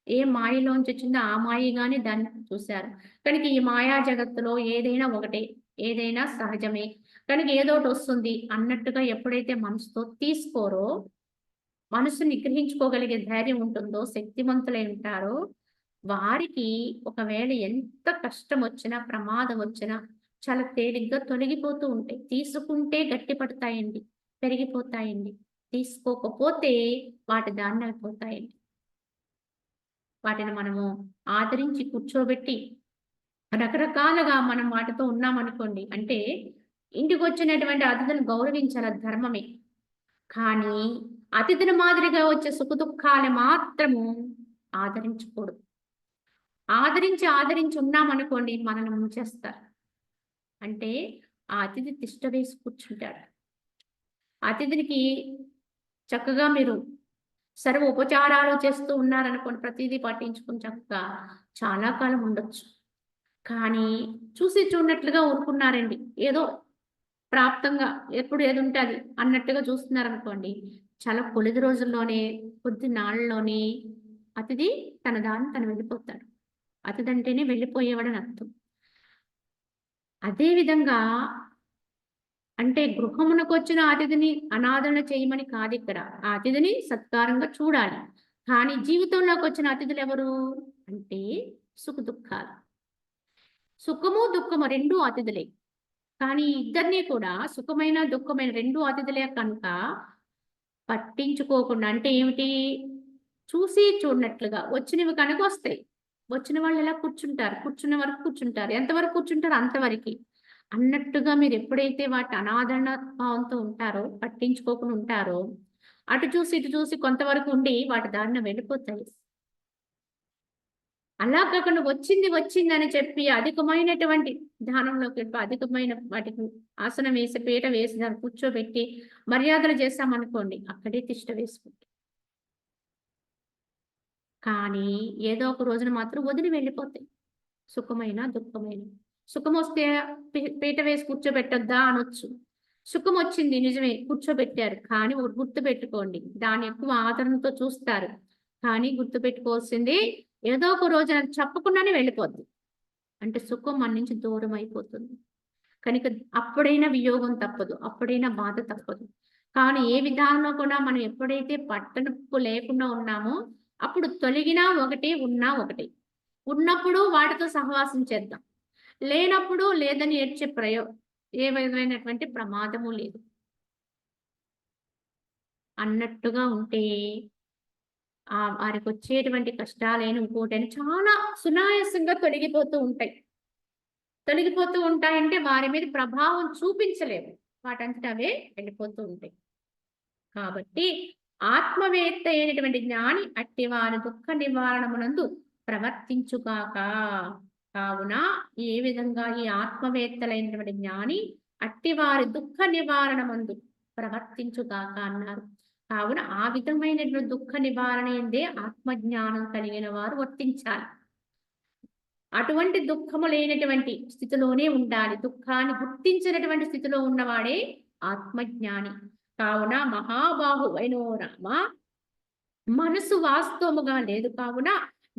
Speaker 1: ఏ మాయలోంచి వచ్చిందో ఆ మాయగానే దాన్ని చూశారు. కనుక ఈ మాయా జగత్తులో ఏదైనా ఒకటే. ఏదైనా సహజమే. కనుక ఏదోటి వస్తుంది అన్నట్టుగా ఎప్పుడైతే మనసుతో తీసుకోరో, మనసు నిగ్రహించుకోగలిగే ధైర్యం ఉంటుందో, శక్తివంతులై ఉంటారో, వారికి ఒకవేళ ఎంత కష్టం వచ్చినా, ప్రమాదం వచ్చినా చాలా తేలిగ్గా తొలగిపోతూ ఉంటాయి. తీసుకుంటే గట్టిపడతాయండి, పెరిగిపోతాయండి. తీసుకోకపోతే వాటి దారిన అయిపోతాయండి. వాటిని మనము ఆదరించి కూర్చోబెట్టి రకరకాలుగా మనం వాటితో ఉన్నామనుకోండి. అంటే ఇంటికొచ్చినటువంటి అతిథులను గౌరవించాలి, అది ధర్మమే. కానీ అతిథుల మాదిరిగా వచ్చే సుఖదుఖాలు మాత్రము ఆదరించకూడదు. ఆదరించి ఉన్నామనుకోండి మనల్ని ముంచేస్తారు. అంటే ఆ అతిథి తిష్ట వేసి కూర్చుంటాడు. అతిథికి చక్కగా మీరు సర్వ ఉపచారాలు చేస్తూ ఉన్నారనుకోండి, ప్రతిదీ పట్టించుకుని చక్కగా చాలా కాలం ఉండొచ్చు. కానీ చూసి చూడనట్లుగా ఊరుకున్నారండి. ఏదో ప్రాప్తంగా ఎప్పుడు ఏది ఉంటే అది అన్నట్టుగా చూస్తున్నారనుకోండి, చాలా కొద్ది రోజుల్లోనే, కొద్ది నాళ్ళలోనే అతిథి తన దాన్ని తను వెళ్ళిపోతాడు. అతిథి అంటేనే వెళ్ళిపోయేవాడని అర్థం. అదే విధంగా అంటే గృహమునకొచ్చిన అతిథిని అనాదరణ చేయమని కాదిక్కడ. ఆ అతిథిని సత్కారంగా చూడాలి. కానీ జీవితంలోకి వచ్చిన అతిథులు ఎవరు అంటే సుఖదుఖాలు. సుఖము, దుఃఖము రెండూ అతిథులే. కానీ ఇద్దరిని కూడా సుఖమైన, దుఃఖమైన రెండూ అతిథులే కనుక పట్టించుకోకుండా అంటే ఏమిటి? చూసి చూడనట్లుగా వచ్చినవి కనుక వస్తాయి. వచ్చిన వాళ్ళు ఎలా కూర్చుంటారు? కూర్చున్న వరకు కూర్చుంటారు. ఎంతవరకు కూర్చుంటారో అంతవరకి. అన్నట్టుగా మీరు ఎప్పుడైతే వాటి అనాదరణ భావంతో ఉంటారో, పట్టించుకోకుండా ఉంటారో, అటు చూసి, ఇటు చూసి కొంతవరకు ఉండి వాటి దారిన వెళ్ళిపోతాయి. అలా కాకుండా వచ్చిందని చెప్పి అధికమైనటువంటి ధ్యానంలోకి వెళ్ళి అధికమైన వాటికి ఆసనం వేసి, పీట వేసి దాన్ని కూర్చోబెట్టి మర్యాదలు చేశామనుకోండి, అక్కడే తిష్ట వేసుకుంటాం. కానీ ఏదో ఒక రోజున మాత్రం వదిలి వెళ్ళిపోతాయి. సుఖమైన, దుఃఖమైన. సుఖమొస్తే పీట వేసి కూర్చోబెట్టొద్దా అనొచ్చు. సుఖమొచ్చింది నిజమే కూర్చోబెట్టారు. కానీ ఒకటి గుర్తుపెట్టుకోండి. దాన్ని ఎక్కువ ఆదరణతో చూస్తారు. కానీ గుర్తుపెట్టుకోవాల్సింది ఏదో ఒక రోజున చెప్పకుండానే వెళ్ళిపోద్ది. అంటే సుఖం మన నుంచి దూరం అయిపోతుంది. కనుక అప్పుడైనా వియోగం తప్పదు. అప్పుడైనా బాధ తప్పదు. కానీ ఏ విధానంలో కూడా మనం ఎప్పుడైతే పట్టనొప్పు లేకుండా ఉన్నామో అప్పుడు తొలగినా ఒకటి, ఉన్నా ఒకటి. ఉన్నప్పుడు వాటితో సహవాసం చేద్దాం. లేనప్పుడు లేదని ఏడ్చే ఏ విధమైనటువంటి ప్రమాదము లేదు అన్నట్టుగా ఉంటే వారికొచ్చేటువంటి కష్టాలైన ఇంకోటైనా చాలా సునాయాసంగా తొలగిపోతూ ఉంటాయంటే వారి మీద ప్రభావం చూపించలేవు. వాటంతట అవే వెళ్ళిపోతూ ఉంటాయి. కాబట్టి ఆత్మవేత్త అయినటువంటి జ్ఞాని అట్టివారి దుఃఖ నివారణమునందు ప్రవర్తించుగాక. కావున ఏ విధంగా ఈ ఆత్మవేత్తలైనటువంటి జ్ఞాని అట్టివారి దుఃఖ నివారణమందు ప్రవర్తించుగాక అన్నారు. కావున ఆ విధమైనటువంటి దుఃఖ నివారణ ఎందే ఆత్మజ్ఞానం కలిగిన వారు వర్తించాలి. అటువంటి దుఃఖము లేనటువంటి స్థితిలోనే ఉండాలి. దుఃఖాన్ని గుర్తించినటువంటి స్థితిలో ఉన్నవాడే ఆత్మజ్ఞాని. కావున మహాబాహువైనో రామ, మనసు వాస్తవముగా లేదు కావున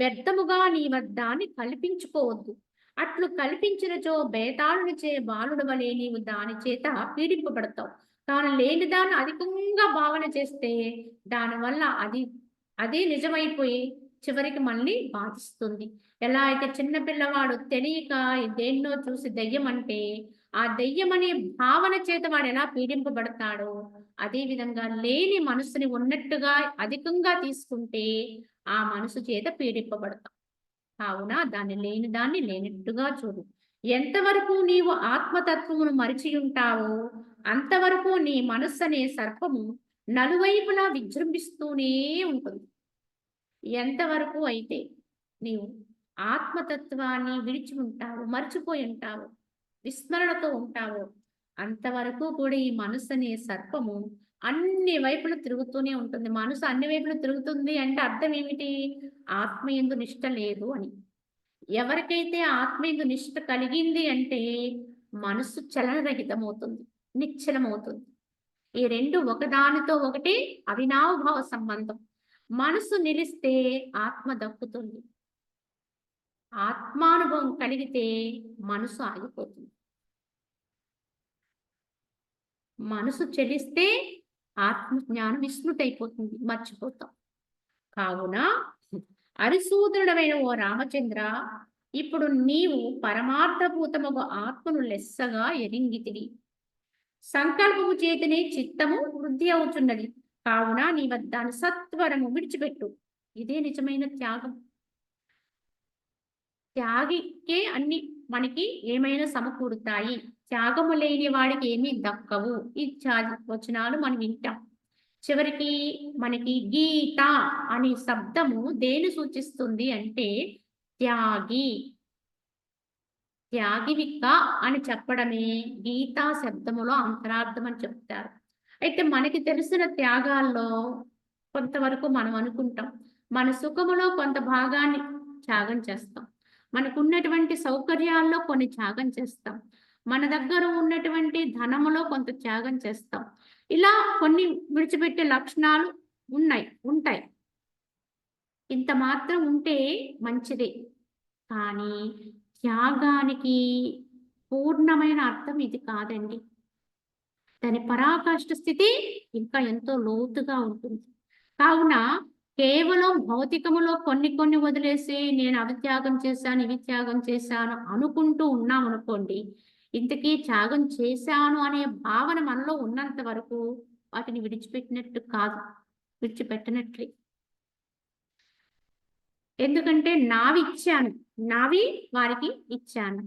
Speaker 1: వ్యర్థముగా నీ వద్దాన్ని కల్పించుకోవద్దు. అట్లు కల్పించినచో బేతాళుని చే బాలుడు వలె నీవు దాని చేత పీడింపబడతావు. తాను లేని దాన్ని అధికంగా భావన చేస్తే దానివల్ల అదే నిజమైపోయి చివరికి మళ్ళీ బాధిస్తుంది. ఎలా అయితే చిన్న పిల్లవాడు తెలియక దేన్నో చూసి దెయ్యం అంటే ఆ దెయ్యం అనే భావన చేత వాడు ఎలా పీడింపబడతాడో అదే విధంగా లేని మనసుని ఉన్నట్టుగా అధికంగా తీసుకుంటే ఆ మనసు చేత పీడింపబడతాం. కావున లేని దాన్ని లేనట్టుగా చూడు. ఎంతవరకు నీవు ఆత్మతత్వమును మరిచి ఉంటావో అంతవరకు నీ మనస్సు అనే సర్పము నలువైపులా విజృంభిస్తూనే ఉంటుంది. ఎంతవరకు అయితే నీవు ఆత్మతత్వాన్ని విడిచి ఉంటావు, మర్చిపోయి ఉంటావు, విస్మరణతో ఉంటావు, అంతవరకు కూడా ఈ మనసు అనే సర్పము అన్ని వైపులు తిరుగుతూనే ఉంటుంది. మనసు అన్ని వైపులు తిరుగుతుంది అంటే అర్థం ఏమిటి? ఆత్మయందు నిష్ట లేదు అని. ఎవరికైతే ఆత్మయందు నిష్ట కలిగింది అంటే మనసు చలనరహితమవుతుంది, నిశ్చలమవుతుంది. ఈ రెండు ఒకదానితో ఒకటి అవినాభావ సంబంధం. మనసు నిలిస్తే ఆత్మ దక్కుతుంది. ఆత్మానుభవం కలిగితే మనసు ఆగిపోతుంది. మనసు చెలిస్తే ఆత్మజ్ఞానం విస్మృతైపోతుంది, మర్చిపోతాం. కావున అరిసూదనుడమైన ఓ రామచంద్ర, ఇప్పుడు నీవు పరమార్థభూతముగా ఆత్మను లెస్సగా ఎరింగితివి. సంకల్పము చేతనే చిత్తము వృద్ధి అవుతున్నది. కావున నీ వద్దాన్ని సత్వరము విడిచిపెట్టు. ఇదే నిజమైన త్యాగం. త్యాగికే అన్ని మనకి ఏమైనా సమకూరుతాయి. త్యాగము లేని వాడికి ఏమీ దక్కవు. ఈ వచనాలు మనం వింటాం. చివరికి మనకి గీత అనే శబ్దము దేని సూచిస్తుంది అంటే త్యాగి. త్యాగివిక అని చెప్పడమే గీతా శబ్దములో అంతరార్థం అని చెప్తారు. అయితే మనకి తెలిసిన త్యాగాల్లో కొంతవరకు మనం అనుకుంటాం. మన సుఖములో కొంత భాగాన్ని త్యాగం చేస్తాం. మనకున్నటువంటి సౌకర్యాల్లో కొన్ని త్యాగం చేస్తాం. మన దగ్గర ఉన్నటువంటి ధనములో కొంత త్యాగం చేస్తాం. ఇలా కొన్ని విడిచిపెట్టే లక్షణాలు ఉంటాయి. ఇంత మాత్రం ఉంటే మంచిదే. కానీ త్యాగానికి పూర్ణమైన అర్థం ఇది కాదండి. దాని పరాకాష్ఠ స్థితి ఇంకా ఎంతో లోతుగా ఉంటుంది. కావున కేవలం భౌతికములో కొన్ని వదిలేసి నేను అవి త్యాగం చేశాను, ఇవి త్యాగం చేశాను అనుకుంటూ ఉన్నామనుకోండి, ఇంతకీ త్యాగం చేశాను అనే భావన మనలో ఉన్నంత వరకు వాటిని విడిచిపెట్టినట్టు కాదు, విడిచిపెట్టనట్లే. ఎందుకంటే నావి వారికి ఇచ్చాను,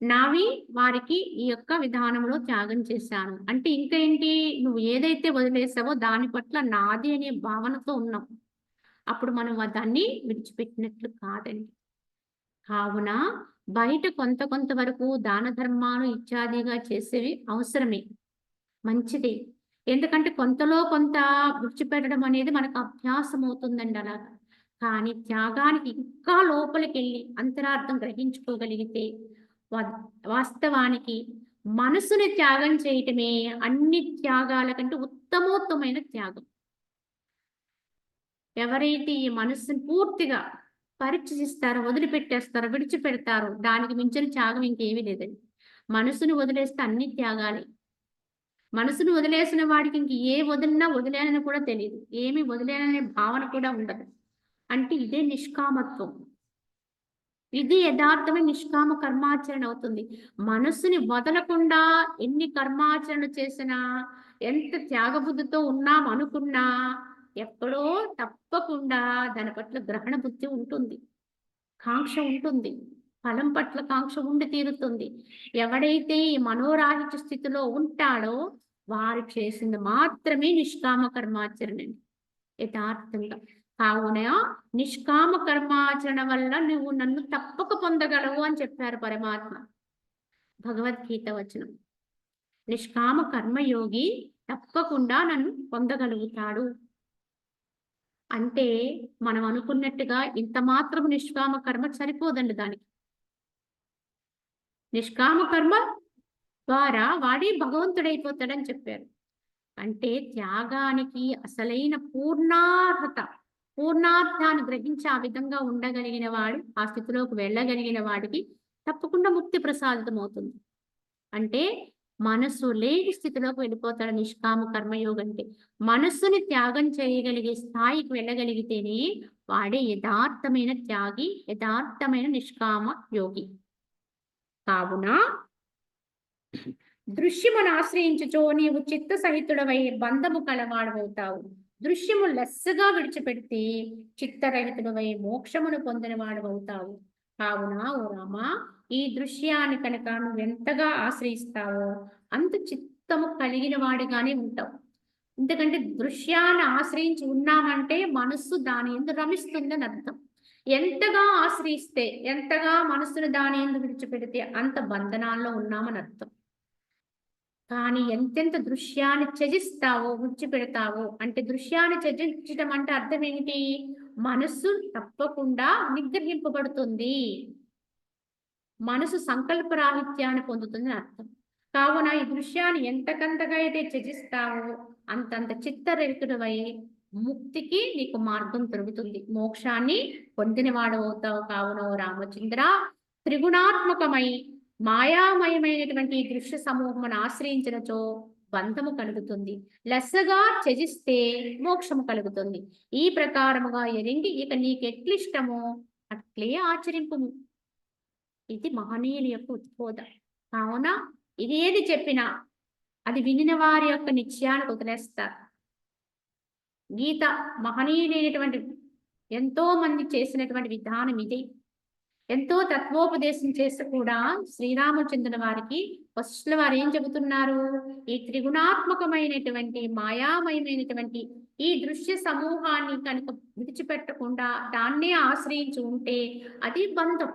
Speaker 1: నావి వారికి ఈ యొక్క విధానంలో త్యాగం చేశాను అంటే ఇంకా ఏంటి? నువ్వు ఏదైతే వదిలేసావో దాని పట్ల నాది అనే భావనతో ఉన్నావు. అప్పుడు మనం దాన్ని విడిచిపెట్టినట్లు కాదండి. కావున బయట కొంత వరకు దాన ధర్మాలు ఇత్యాదిగా చేసేవి అవసరమే, మంచిదే. ఎందుకంటే కొంతలో కొంత విడిచిపెట్టడం అనేది మనకు అభ్యాసం అవుతుందండి అలాగా. కానీ త్యాగానికి ఇంకా లోపలికి వెళ్ళి అంతరార్థం గ్రహించుకోగలిగితే వాస్తవానికి మనసుని త్యాగం చేయటమే అన్ని త్యాగాల కంటే ఉత్తమోత్తమైన త్యాగం. ఎవరైతే ఈ మనస్సుని పూర్తిగా పరీక్షిస్తారో, వదిలిపెట్టేస్తారో, విడిచిపెడతారో దానికి మించిన త్యాగం ఇంకేమీ లేదండి. మనసును వదిలేస్తే అన్ని త్యాగాలే. మనసును వదిలేసిన వాడికి ఇంక ఏ వదిలినా వదిలేనని కూడా తెలియదు, ఏమి వదిలేననే భావన కూడా ఉండదు. అంటే ఇదే నిష్కామత్వం. ఇది యథార్థమైన నిష్కామ కర్మాచరణ అవుతుంది. మనస్సుని వదలకుండా ఎన్ని కర్మాచరణ చేసినా, ఎంత త్యాగబుద్ధితో ఉన్నాం అనుకున్నా, ఎక్కడో తప్పకుండా దాని పట్ల గ్రహణ బుద్ధి ఉంటుంది. కాంక్ష ఉంటుంది. ఫలం పట్ల కాంక్ష ఉండి తీరుతుంది. ఎవడైతే ఈ మనోరాహిత్య స్థితిలో ఉంటాడో, వారు చేసింది మాత్రమే నిష్కామ కర్మాచరణ యథార్థంగా. కావున నిష్కామ కర్మాచరణ వల్ల నువ్వు నన్ను తప్పక పొందగలవు అని చెప్పారు పరమాత్మ. భగవద్గీత వచనం. నిష్కామ కర్మయోగి తప్పకుండా నన్ను పొందగలుగుతాడు. అంటే మనం అనుకున్నట్టుగా ఇంత మాత్రం నిష్కామ కర్మ సరిపోదండి దానికి. నిష్కామ కర్మ ద్వారా వాడే భగవంతుడైపోతాడని చెప్పారు. అంటే త్యాగానికి అసలైన పూర్ణార్థాన్ని గ్రహించి ఆ విధంగా ఉండగలిగిన వాడు, ఆ స్థితిలోకి వెళ్ళగలిగిన వాడికి తప్పకుండా ముక్తి ప్రసాదితం అవుతుంది. అంటే మనస్సు లేని స్థితిలోకి వెళ్ళిపోతాడు నిష్కామ కర్మయోగం. అంటే మనస్సుని త్యాగం చేయగలిగే స్థాయికి వెళ్ళగలిగితేనే వాడే యథార్థమైన త్యాగి, యథార్థమైన నిష్కామ యోగి. కావున దృశ్యమును ఆశ్రయించుచో నీవు చిత్త సహితుడవై బంధము కలవాడవుతావు. దృశ్యము లెస్సగా విడిచిపెడితే చిత్తరహితుడవై మోక్షమును పొందిన వాడవుతావు. కావున ఓ రామ, ఈ దృశ్యాన్ని కనుక నువ్వు ఎంతగా ఆశ్రయిస్తావో అంత చిత్తము కలిగిన వాడిగానే ఉంటావు. ఎందుకంటే దృశ్యాన్ని ఆశ్రయించి ఉన్నామంటే మనస్సు దాని ఎందు రమిస్తుందని అర్థం. ఎంతగా ఆశ్రయిస్తే, ఎంతగా మనస్సును దాని ఎందు విడిచిపెడితే అంత బంధనాల్లో ఉన్నామని అర్థం. కానీ ఎంతెంత దృశ్యాన్ని త్యజిస్తావో, విడిచిపెడతావో, అంటే దృశ్యాన్ని త్యజించడం అంటే అర్థం ఏంటి? మనస్సు తప్పకుండా నిగ్రహింపబడుతుంది, మనసు సంకల్పరాహిత్యాన్ని పొందుతుంది అర్థం. కావున ఈ దృశ్యాన్ని ఎంతకంతగా అయితే త్యజిస్తావో అంతంత చిత్తరహితుడవై ముక్తికి నీకు మార్గం దొరుకుతుంది, మోక్షాన్ని పొందినవాడు అవుతావు. కావున ఓ రామచంద్ర, త్రిగుణాత్మకమై మాయామయమైనటువంటి ఈ దృశ్య సమూహమును ఆశ్రయించినచో బంధము కలుగుతుంది, లెస్సగా త్యజిస్తే మోక్షము కలుగుతుంది. ఈ ప్రకారముగా ఎరింగి ఇక నీకెట్లిష్టమో అట్లే ఆచరింపుము. ఇది మహనీయుల యొక్క ఉద్బోధ. కావున ఇది ఏది చెప్పినా అది వినిన వారి యొక్క నిశ్చయానికి వదిలేస్తారు. గీత మహనీయులైనటువంటి ఎంతో మంది చేసినటువంటి విధానం ఇది. ఎంతో తత్వోపదేశం చేసి కూడా శ్రీరామచంద్రుల వారికి వశిష్ఠుల వారు ఏం చెబుతున్నారు? ఈ త్రిగుణాత్మకమైనటువంటి మాయామయమైనటువంటి ఈ దృశ్య సమూహాన్ని కనుక విడిచిపెట్టకుండా దాన్నే ఆశ్రయించి ఉంటే అది బంధం.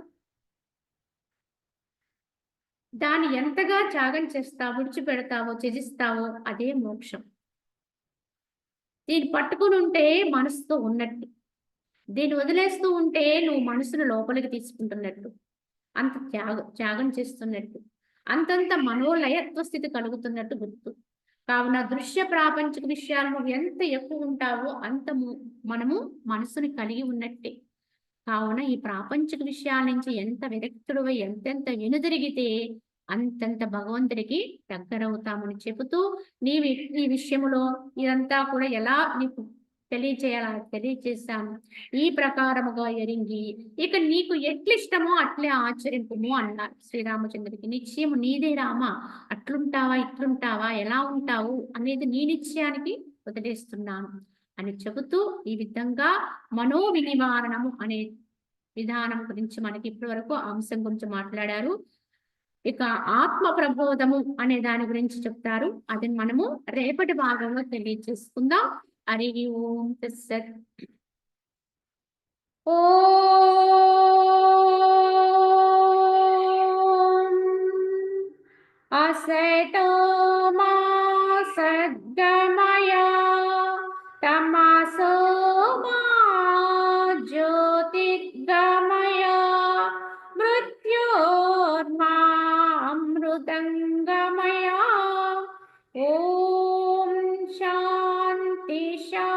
Speaker 1: దాన్ని ఎంతగా త్యాగం చేస్తావో, విడిచిపెడతావో, త్యజిస్తావో అదే మోక్షం. దీన్ని పట్టుకుని ఉంటే మనసుతో ఉన్నట్టు, దీన్ని వదిలేస్తూ ఉంటే నువ్వు మనసును లోపలికి తీసుకుంటున్నట్టు, అంత త్యాగం చేస్తున్నట్టు, అంతంత మనోలయత్వ స్థితి కలుగుతున్నట్టు గుర్తు. కావున దృశ్య ప్రాపంచిక విషయాలు నువ్వు ఎంత ఎక్కువ ఉంటావో అంత మనము మనసుని కలిగి ఉన్నట్టే. కావున ఈ ప్రాపంచిక విషయాల నుంచి ఎంత విరక్తుడువై ఎంతెంత వెనుదిరిగితే అంతంత భగవంతుడికి దగ్గరవుతామని చెబుతూ ఈ విషయంలో ఇదంతా కూడా ఎలా నీకు తెలియచేశాను. ఈ ప్రకారముగా ఎరింగి ఇక నీకు ఎట్లిష్టమో అట్లే ఆచరింపుము అన్నారు శ్రీరామచంద్రుడికి. నిశ్చయము నీదే రామ, అట్లుంటావా ఇట్లుంటావా ఎలా ఉంటావు అనేది నీ నిశ్చయానికి వదిలేస్తున్నాను అని చెబుతూ ఈ విధంగా మనోవినివారణము అనే విధానం గురించి మనకి ఇప్పటి వరకు అంశం గురించి మాట్లాడారు. ఇక ఆత్మ ప్రబోధము అనే దాని గురించి చెప్తారు. అది మనము రేపటి భాగంలో తెలియజేసుకుందాం. హరి ఓం తత్సత్. ఓం అసతో మా సద్గమయ తమసో మా జ్యోతిర్గమయ మృత్యోర్మా అమృతంగమయ. ఓం శాంతి శాంతి.